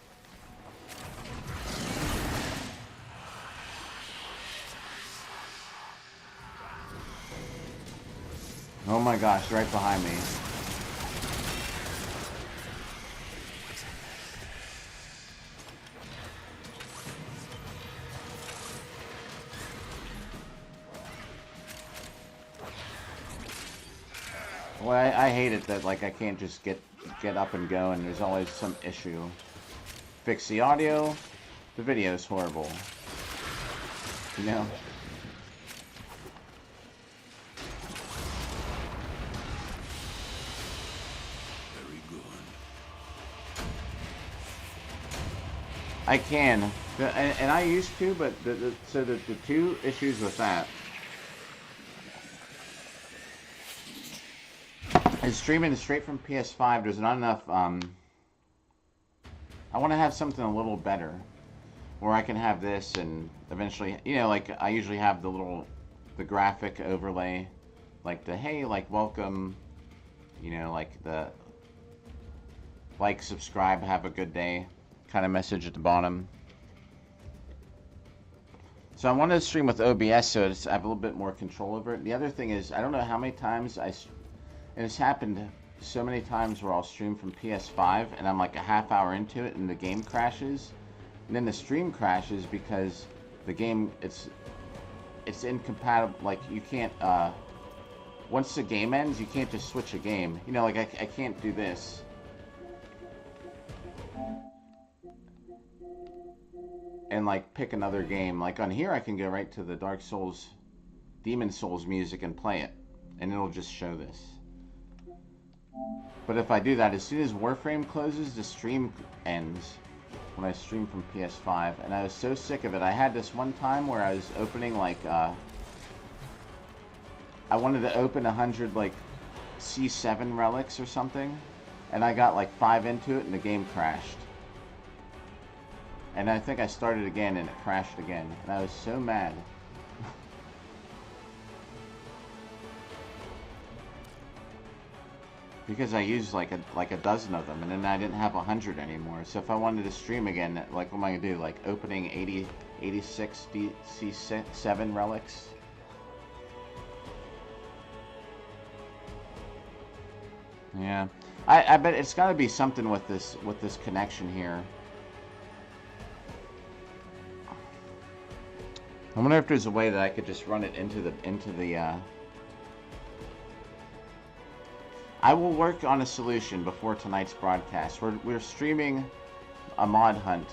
Speaker 1: Oh my gosh, right behind me. Well, I hate it that like I can't just get up and go, and there's always some issue. Fix the audio. The video is horrible. You know.
Speaker 7: Very good.
Speaker 1: I can, and I used to, but so the two issues with that is streaming straight from PS5. There's not enough. I want to have something a little better, where I can have this, and eventually, you know, like I usually have the graphic overlay, like the hey, like welcome, you know, like the like, subscribe, have a good day kind of message at the bottom. So I wanted to stream with OBS so I have a little bit more control over it. The other thing is, I don't know how many times and it's happened so many times where I'll stream from PS5 and I'm like a half hour into it and the game crashes, and then the stream crashes because the game it's incompatible. Like you can't once the game ends, you can't just switch a game. You know, like I can't do this. And like pick another game. Like on here I can go right to the Dark Souls, Demon Souls music and play it, and it'll just show this. But if I do that, as soon as Warframe closes, the stream ends when I stream from PS5, and I was so sick of it. I had this one time where I was opening like I wanted to open 100 like C7 relics or something, and I got like 5 into it and the game crashed. And I think I started again and it crashed again. And I was so mad. Because I used like a dozen of them, and then I didn't have 100 anymore. So if I wanted to stream again, like what am I gonna do? Like opening 86 C7 relics? Yeah. I bet it's gotta be something with this connection here. I wonder if there's a way that I could just run it into the I will work on a solution before tonight's broadcast. We're streaming a mod hunt.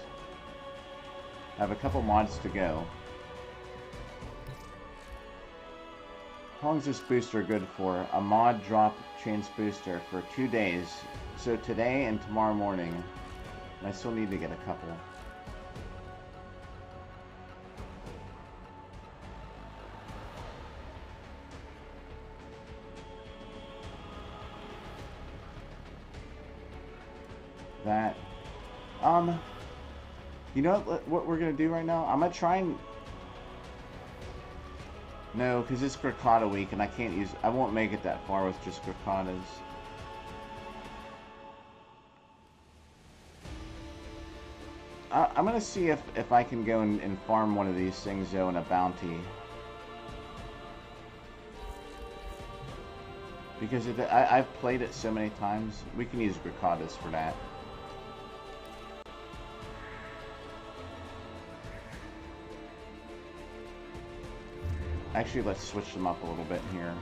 Speaker 1: I have a couple mods to go. How long is this booster good for? A mod drop chance booster for 2 days. So today and tomorrow morning. And I still need to get a couple. That, you know what we're gonna do right now? I'm gonna try and No, because it's Grakata week, and I can't use... I won't make it that far with just Grakatas. I'm going to see if I can go and farm one of these things, though, in a bounty. Because I've played it so many times. We can use Grakatas for that. Actually, let's switch them up a little bit here.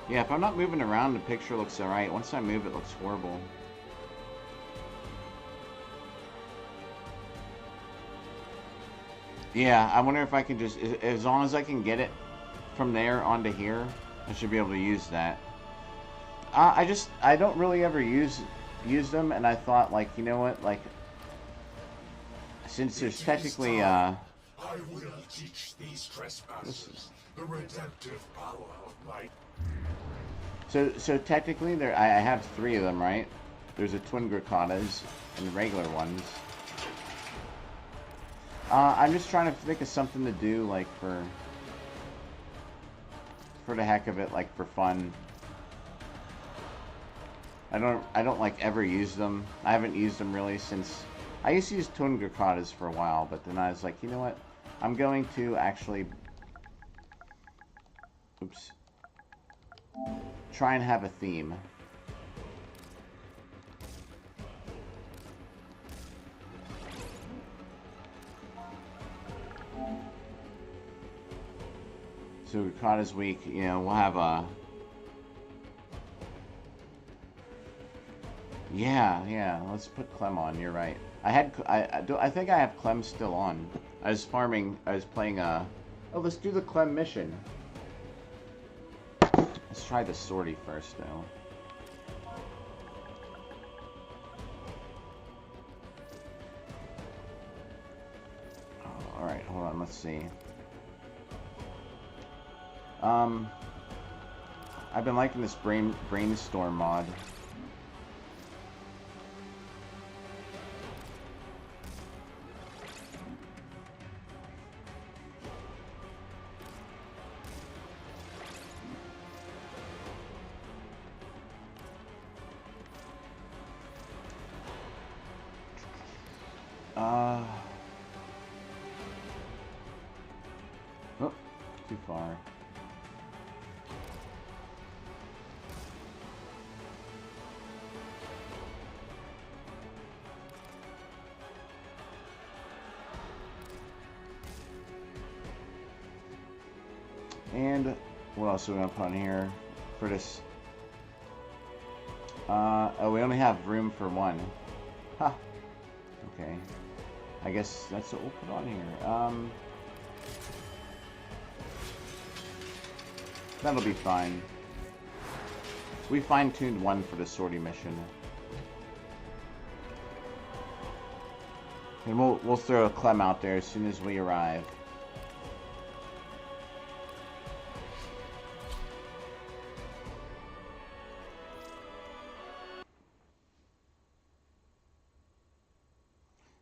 Speaker 1: Yeah, if I'm not moving around, the picture looks alright. Once I move, it looks horrible. Yeah, I wonder if I can just... As long as I can get it from there onto here, I should be able to use that. I don't really ever use them, and I thought, like, you know what, like... Since there's technically,
Speaker 9: I will teach these trespassers the redemptive power of my...
Speaker 1: So technically, I have 3 of them, right? There's a twin Grakatas and regular ones. I'm just trying to think of something to do, like, for the heck of it, like, for fun. I don't like ever use them. I haven't used them really since... I used to use twin Grakatas for a while, but then I was like, you know what? I'm going to actually... Oops. Try and have a theme. So Grakata's week, you know, we'll have a... Yeah, let's put Clem on, you're right. I think I have Clem still on. I was playing oh, let's do the Clem mission. Let's try the sortie first, though. Oh, alright, hold on, let's see. I've been liking this brainstorm mod. Oh, too far. And what else are we gonna put on here for this? Oh, we only have room for 1. Huh. Okay. I guess that's what we'll put on here. That'll be fine. We fine-tuned 1 for the sortie mission. And we'll throw a Clem out there as soon as we arrive.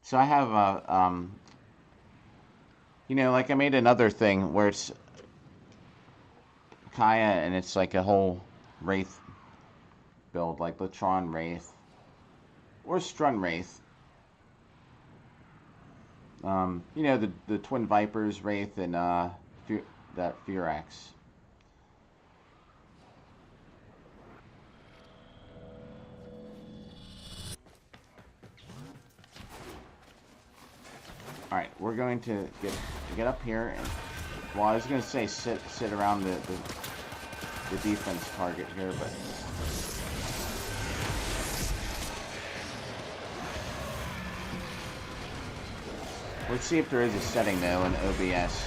Speaker 1: So I have you know, like I made another thing where it's Kaya and it's like a whole Wraith build, like Latron Wraith or Strun Wraith. You know, the Twin Vipers Wraith and that Firax. Alright, we're going to get up here and, well, I was going to say sit around the defense target here, but let's see if there is a setting though in OBS.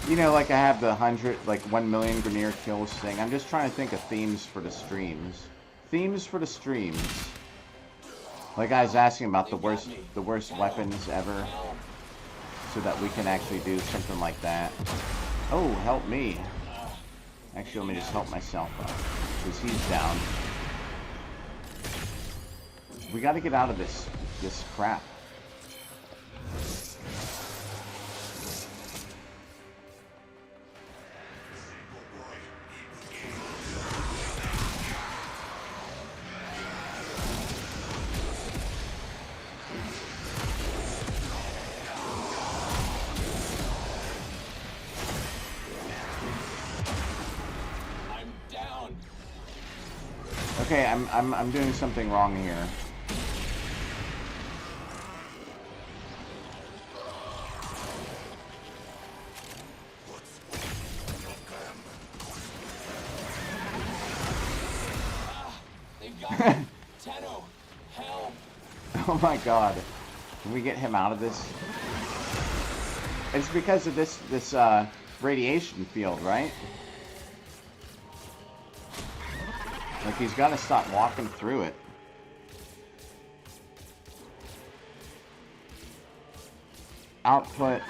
Speaker 1: You know, like I have the 1 million Grineer kills thing. I'm just trying to think of themes for the streams. Themes for the streams. Like I was asking about the worst weapons ever. so that we can actually do something like that. Oh, help me. Actually, let me just help myself up, because he's down. We gotta get out of this crap. Okay, I'm doing something wrong here.
Speaker 2: Tenno, help!
Speaker 1: Oh my god. Can we get him out of this? It's because of this radiation field, right? Like, he's got to stop walking through it. Output.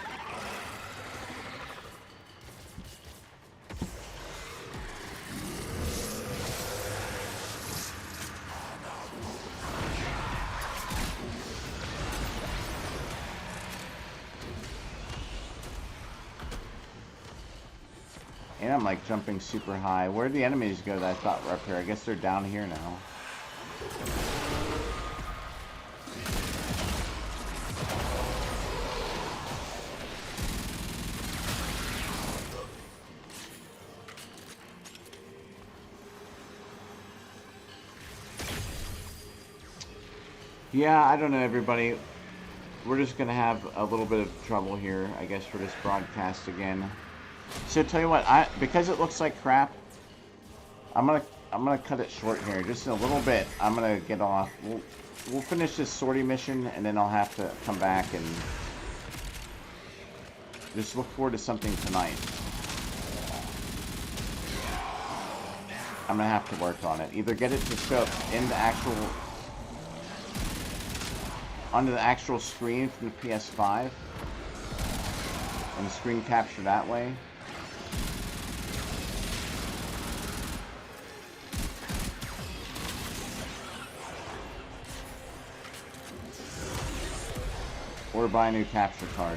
Speaker 1: And I'm like jumping super high. Where'd the enemies go that I thought were up here? I guess they're down here now. Yeah, I don't know, everybody. We're just gonna have a little bit of trouble here, I guess, for this broadcast again. So tell you what, because it looks like crap, I'm gonna cut it short here, just a little bit. I'm gonna get off. We'll finish this sortie mission, and then I'll have to come back and just look forward to something tonight. I'm gonna have to work on it. Either get it to show up in the actual onto the actual screen from the PS5 and the screen capture that way. Or buy a new capture card.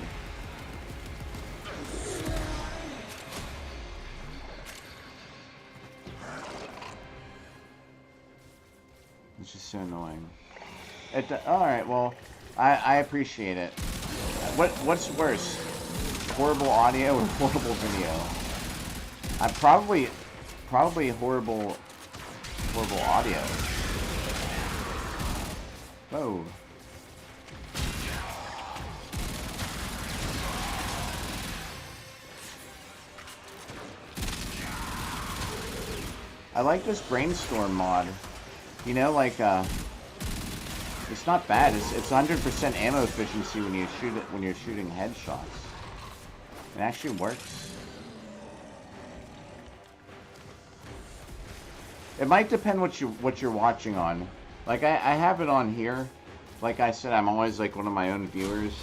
Speaker 1: It's just so annoying. Alright, well, I appreciate it. What's worse? Horrible audio or horrible video? Probably horrible audio. Whoa. I like this brainstorm mod. You know, like, it's not bad. It's 100% ammo efficiency when you shoot it when you're shooting headshots. It actually works. It might depend what you're watching on. Like I have it on here. Like I said, I'm always like one of my own viewers,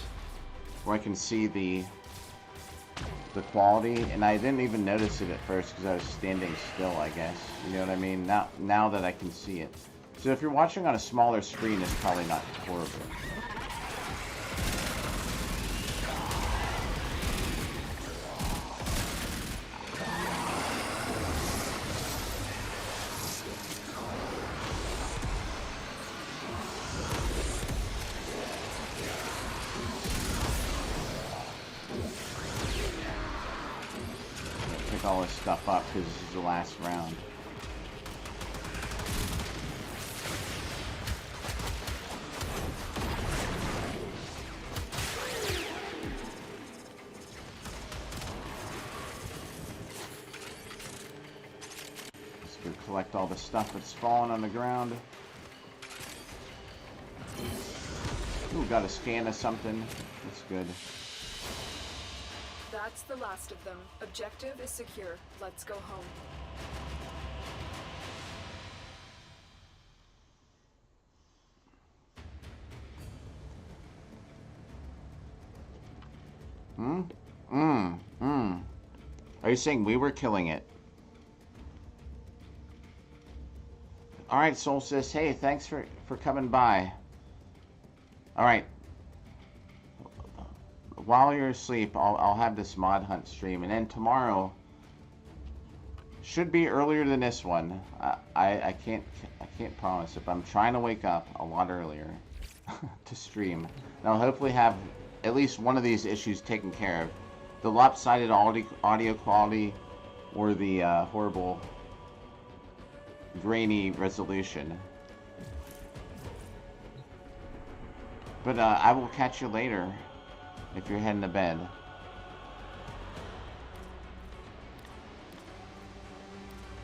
Speaker 1: where I can see the quality, and I didn't even notice it at first because I was standing still, I guess. You know what I mean? Now that I can see it. So if you're watching on a smaller screen, it's probably not horrible. Pick all this stuff up because this is the last round. Collect all the stuff that's fallen on the ground. Ooh, got a scan of something. That's good.
Speaker 8: That's the last of them. Objective is secure. Let's go home.
Speaker 1: Are you saying we were killing it? Alright, Solstice. Hey, thanks for coming by. Alright. While you're asleep, I'll have this mod hunt stream, and then tomorrow should be earlier than this one. I can't promise it, but I'm trying to wake up a lot earlier to stream. And I'll hopefully have at least one of these issues taken care of. The lopsided audio quality or the horrible grainy resolution. But I will catch you later if you're heading to bed.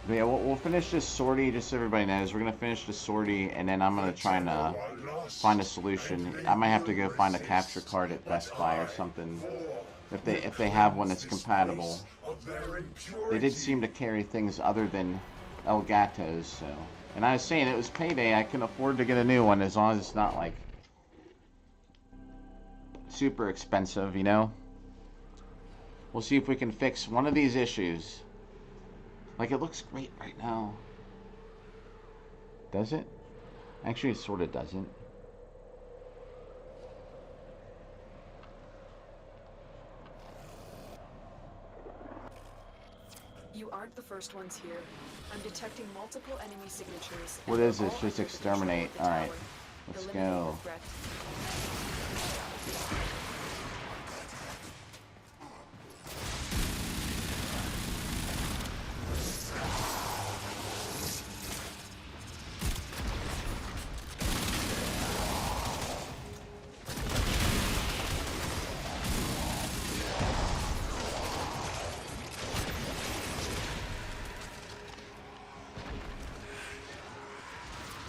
Speaker 1: But yeah, we'll finish this sortie, just so everybody knows. We're going to finish the sortie, and then I'm going to try and find a solution. I might have to go find a capture card at Best Buy or something. If they have one that's compatible. They did seem to carry things other than Elgatos, so. And I was saying, it was payday. I can afford to get a new one as long as it's not, like, super expensive, you know? We'll see if we can fix one of these issues. Like, it looks great right now. Does it? Actually, it sort of doesn't.
Speaker 8: You aren't the first ones here. I'm detecting multiple enemy signatures.
Speaker 1: What is this? Just exterminate. Alright. Let's go.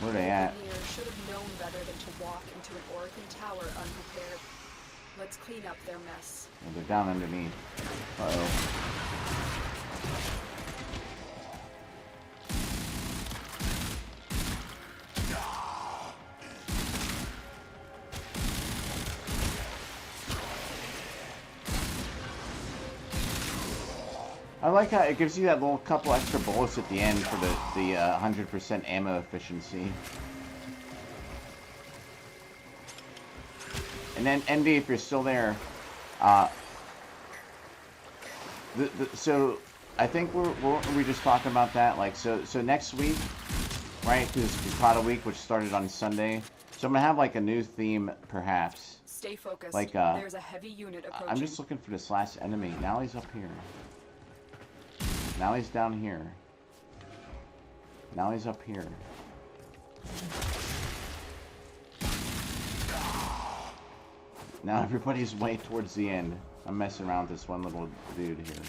Speaker 1: Where are they at?
Speaker 8: Should have known better than to walk into an Orphan tower unprepared. Let's clean up their mess.
Speaker 1: Well, they're down underneath. Uh-oh. I like how it gives you that little couple extra bullets at the end for the 100% ammo efficiency. And then, Envy, if you're still there, so I think we just talked about that. Like, so next week, right? Because it's Grakata week, which started on Sunday. So I'm gonna have like a new theme, perhaps.
Speaker 8: Stay focused.
Speaker 1: Like,
Speaker 8: there's a heavy unit approaching.
Speaker 1: I'm just looking for this last enemy. Now he's up here. Now he's down here. Now he's up here. Now everybody's way towards the end. I'm messing around with this one little dude here.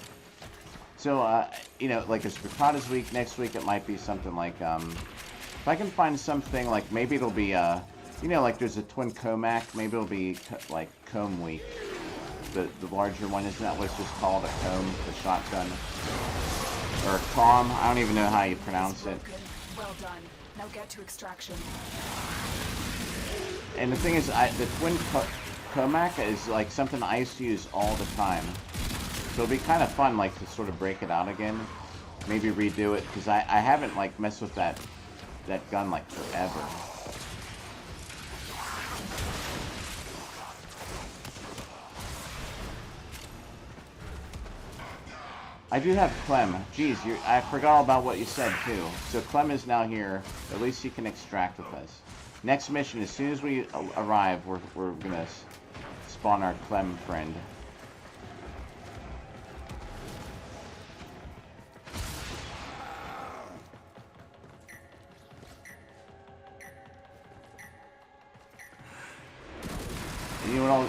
Speaker 1: So, you know, like it's Grakata's week. Next week it might be something like, if I can find something, like maybe it'll be, you know, like there's a twin Comac. Maybe it'll be, like, Comb week. The larger one, isn't that what's just called a Comb, the shotgun? Or Calm, I don't even know how you pronounce it.
Speaker 8: Well done. Now get to extraction.
Speaker 1: And the thing is, the twin Comac is like something I used to use all the time. So it'd be kind of fun, like, to sort of break it out again. Maybe redo it, because I haven't, like, messed with that gun, like, forever. I do have Clem. Jeez, I forgot all about what you said, too. So Clem is now here. At least he can extract with us. Next mission, as soon as we arrive, we're gonna spawn our Clem friend.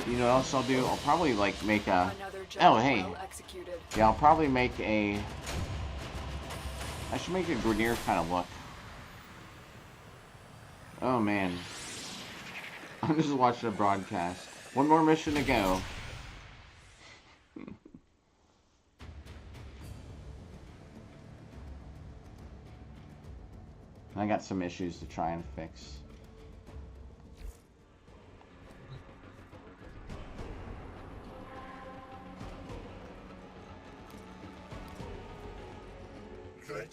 Speaker 1: You know what else I'll do? I'll probably, like, make a... Oh, hey. Yeah, I'll probably make a... I should make a Grenier kind of look. Oh, man. I'm just watching a broadcast. One more mission to go. I got some issues to try and fix.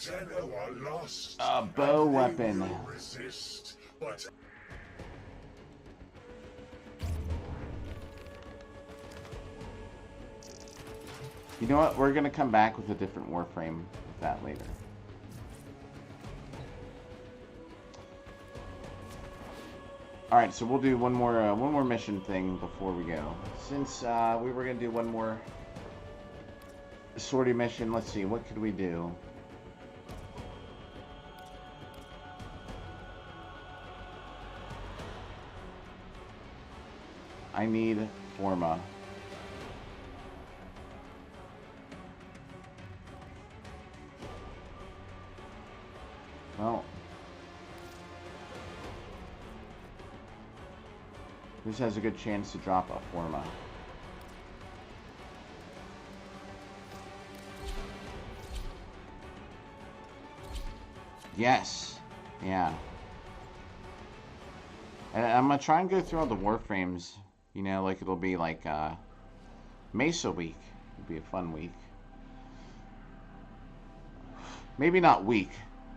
Speaker 9: Tenno are lost.
Speaker 1: A bow
Speaker 9: and they
Speaker 1: weapon.
Speaker 9: will resist, but
Speaker 1: You know what? We're gonna come back with a different Warframe with that later. All right, so we'll do one more mission thing before we go. Since we were gonna do one more sortie mission, let's see, what could we do? I need Forma. Well, this has a good chance to drop a Forma. Yes. Yeah. And I'm gonna try and go through all the Warframes. You know, like it'll be like Mesa week. It'll be a fun week. Maybe not week,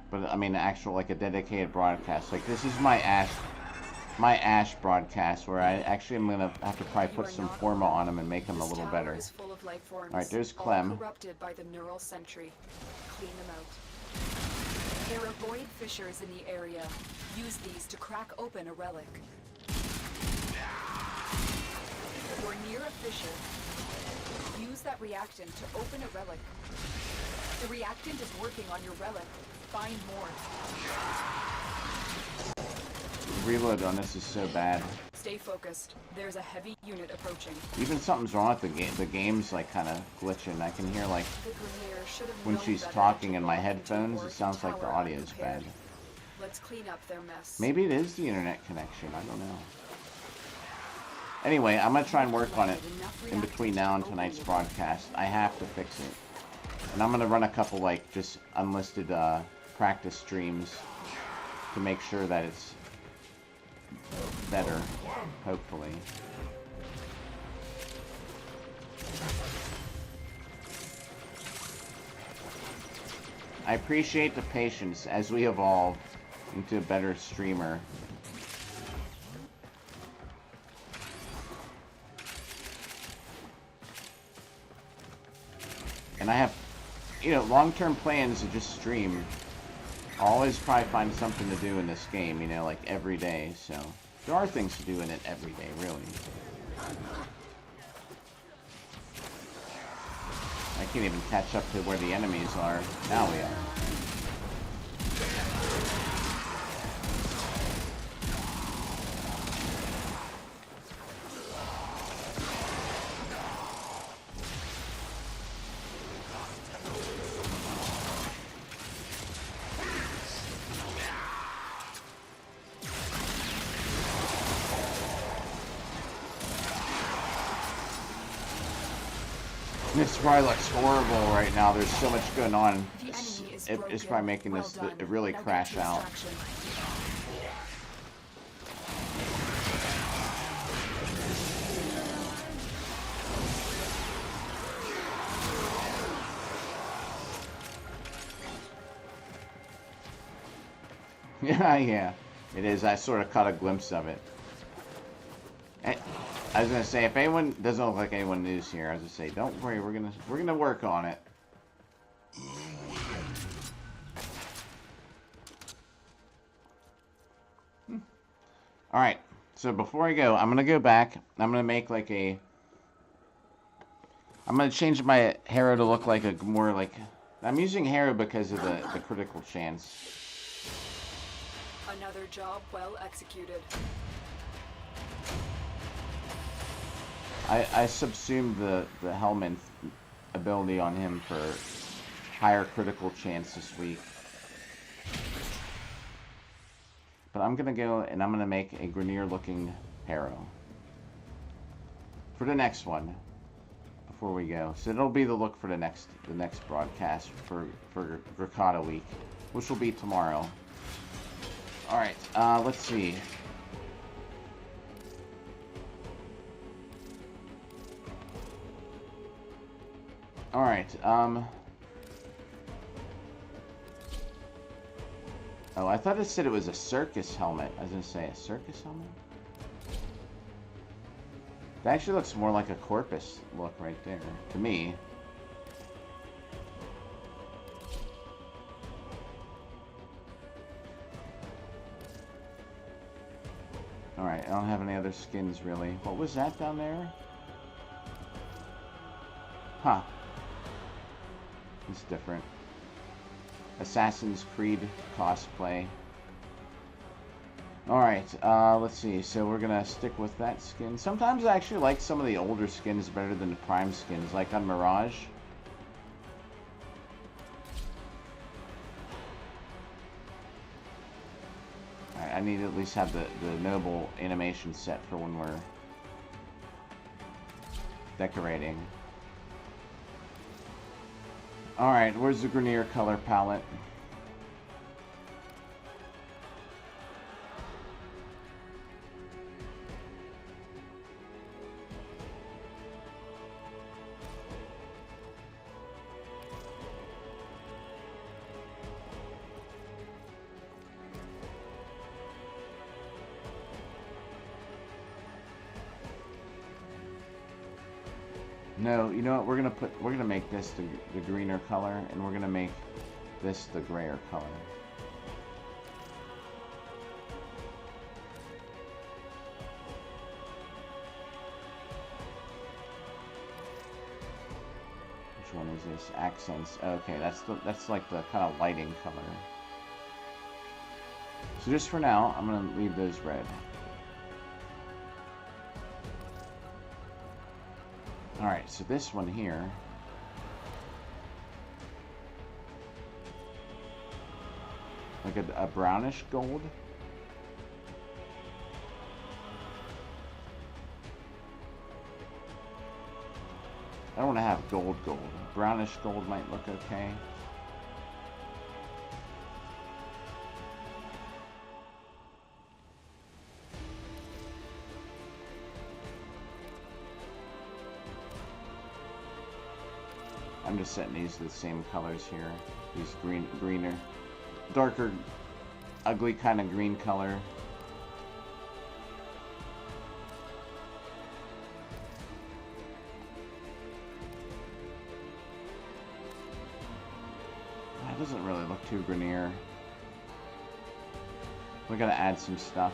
Speaker 1: but I mean actual like a dedicated broadcast. Like this is my Ash broadcast where I actually am gonna have to probably put some Forma on him and make him a little better. All right, there's Clem.
Speaker 8: Corrupted by the neural sentry. Clean them out. There are void fissures in the area. Use these to crack open a relic. Or near a fissure. Use that reactant to open a relic. The reactant is working on your relic. Find more.
Speaker 1: Reload on this is so bad.
Speaker 8: Stay focused. There's a heavy unit approaching.
Speaker 1: Even something's wrong with the game. The game's like kind of glitching. I can hear like when she's talking in my headphones, it sounds like the audio's bad.
Speaker 8: Let's clean up their mess.
Speaker 1: Maybe it is the internet connection. I don't know. Anyway, I'm gonna try and work on it in between now and tonight's broadcast. I have to fix it, and I'm gonna run a couple like just unlisted practice streams to make sure that it's better, hopefully. I appreciate the patience as we evolve into a better streamer. And I have, you know, long-term plans to just stream. I'll always probably find something to do in this game, you know, like every day, so there are things to do in it every day, really. I can't even catch up to where the enemies are. Now we are. This probably looks horrible right now. There's so much going on. It's probably making this really crash out. Yeah, it is. I sort of caught a glimpse of it. I was gonna say, if anyone doesn't look like anyone news here, I was gonna say, don't worry, we're gonna work on it. All right. So before I go, I'm gonna go back. I'm gonna make like a. I'm gonna change my Harrow to look like a more like. I'm using Harrow because of the critical chance.
Speaker 8: Another job well executed.
Speaker 1: I subsumed the Hellman ability on him for higher critical chance this week. But I'm gonna go and I'm gonna make a Grenier looking Harrow for the next one before we go. So it'll be the look for the next broadcast for Grakata week, which will be tomorrow. All right, let's see. All right, I thought it said it was a circus helmet. I was gonna say a circus helmet. That actually looks more like a Corpus look right there to me. Alright, I don't have any other skins really. What was that down there? Huh. It's different. Assassin's Creed cosplay. Alright, let's see. So we're gonna stick with that skin. Sometimes I actually like some of the older skins better than the Prime skins, like on Mirage. I need to at least have the noble animation set for when we're decorating. Alright, where's the Grenier color palette? No, you know what? We're gonna make this the greener color, and we're gonna make this the grayer color. Which one is this? Accents. Okay, that's like the kind of lighting color. So just for now, I'm gonna leave those red. Alright, so this one here. Like a brownish gold. I don't want to have gold. Brownish gold might look okay. I'm just setting these to the same colors here. These greener, darker, ugly kind of green color. That doesn't really look too Grenier. We're gonna add some stuff.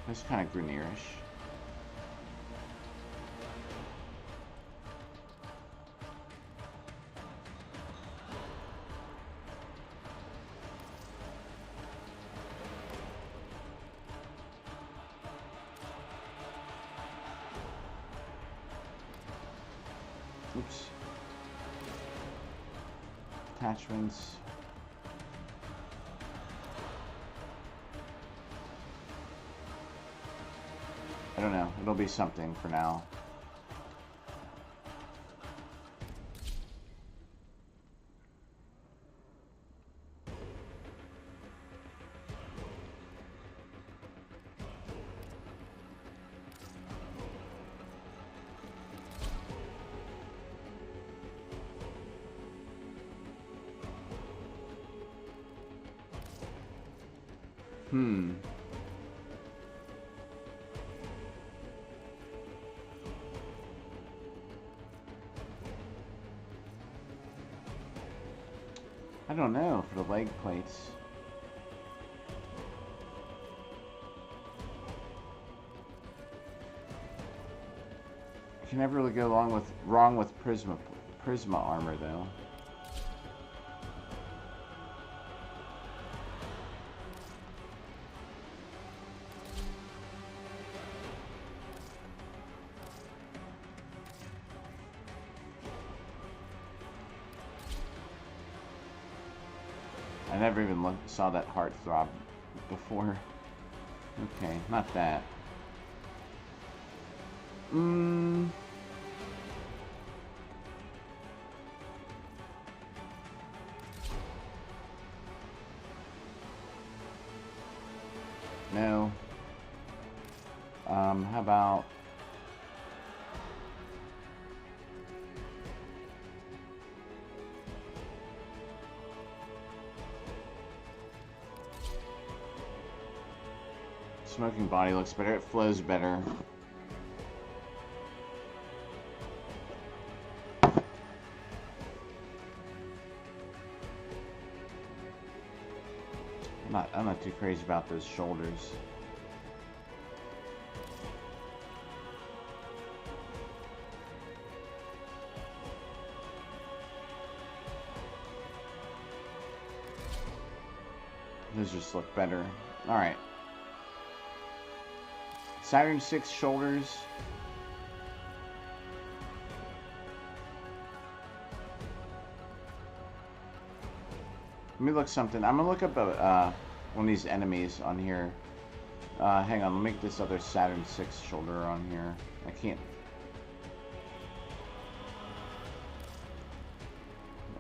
Speaker 1: It's kind of Grenierish. Oops. Attachments. I don't know. It'll be something for now. I don't know for the leg plates. You can never really go wrong with Prisma armor though. I never even saw that heart throb before. Okay, not that. How about... Smoking body looks better. It flows better. I'm not too crazy about those shoulders. Those just look better. All right. Saturn 6 shoulders. Let me look something. I'm gonna look up one of these enemies on here. Hang on, let me make this other Saturn 6 shoulder on here. I can't.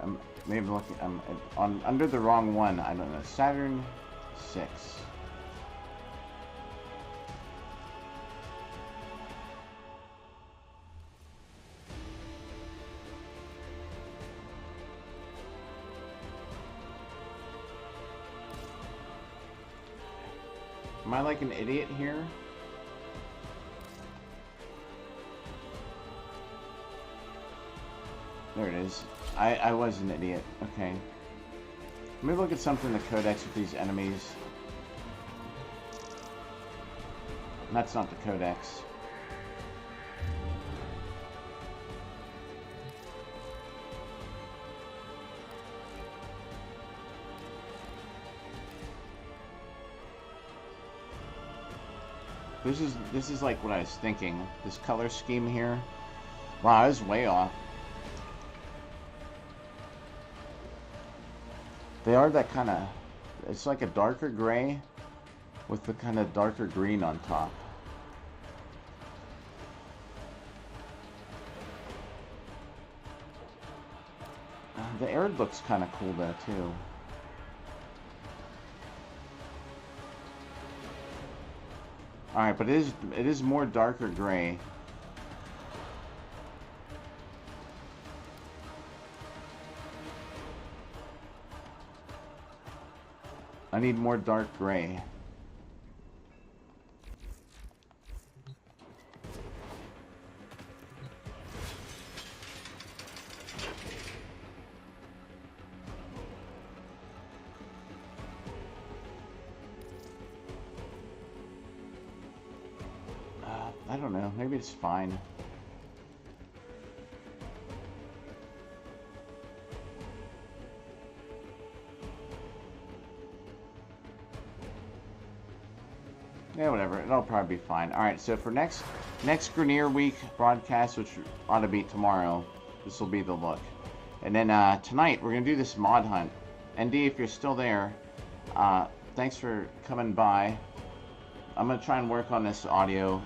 Speaker 1: I'm maybe looking. I'm on under the wrong one. I don't know. Saturn 6. Am I like an idiot here? There it is. I was an idiot. Okay. Let me look at something in the codex with these enemies. That's not the codex. This is like what I was thinking. This color scheme here. Wow, I was way off. They are that kind of... It's like a darker gray with the kind of darker green on top. The air looks kind of cool though too. Alright, but it is more darker gray. I need more dark gray. I don't know. Maybe it's fine. Yeah, whatever. It'll probably be fine. Alright, so for next Grenier Week broadcast, which ought to be tomorrow, this will be the look. And then tonight, we're going to do this mod hunt. ND, if you're still there, thanks for coming by. I'm going to try and work on this audio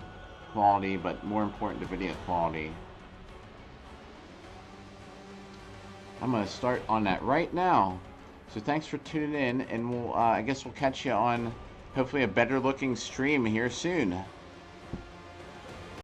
Speaker 1: quality, but more important, the video quality. I'm going to start on that right now. So thanks for tuning in, and we'll I guess we'll catch you on hopefully a better looking stream here soon.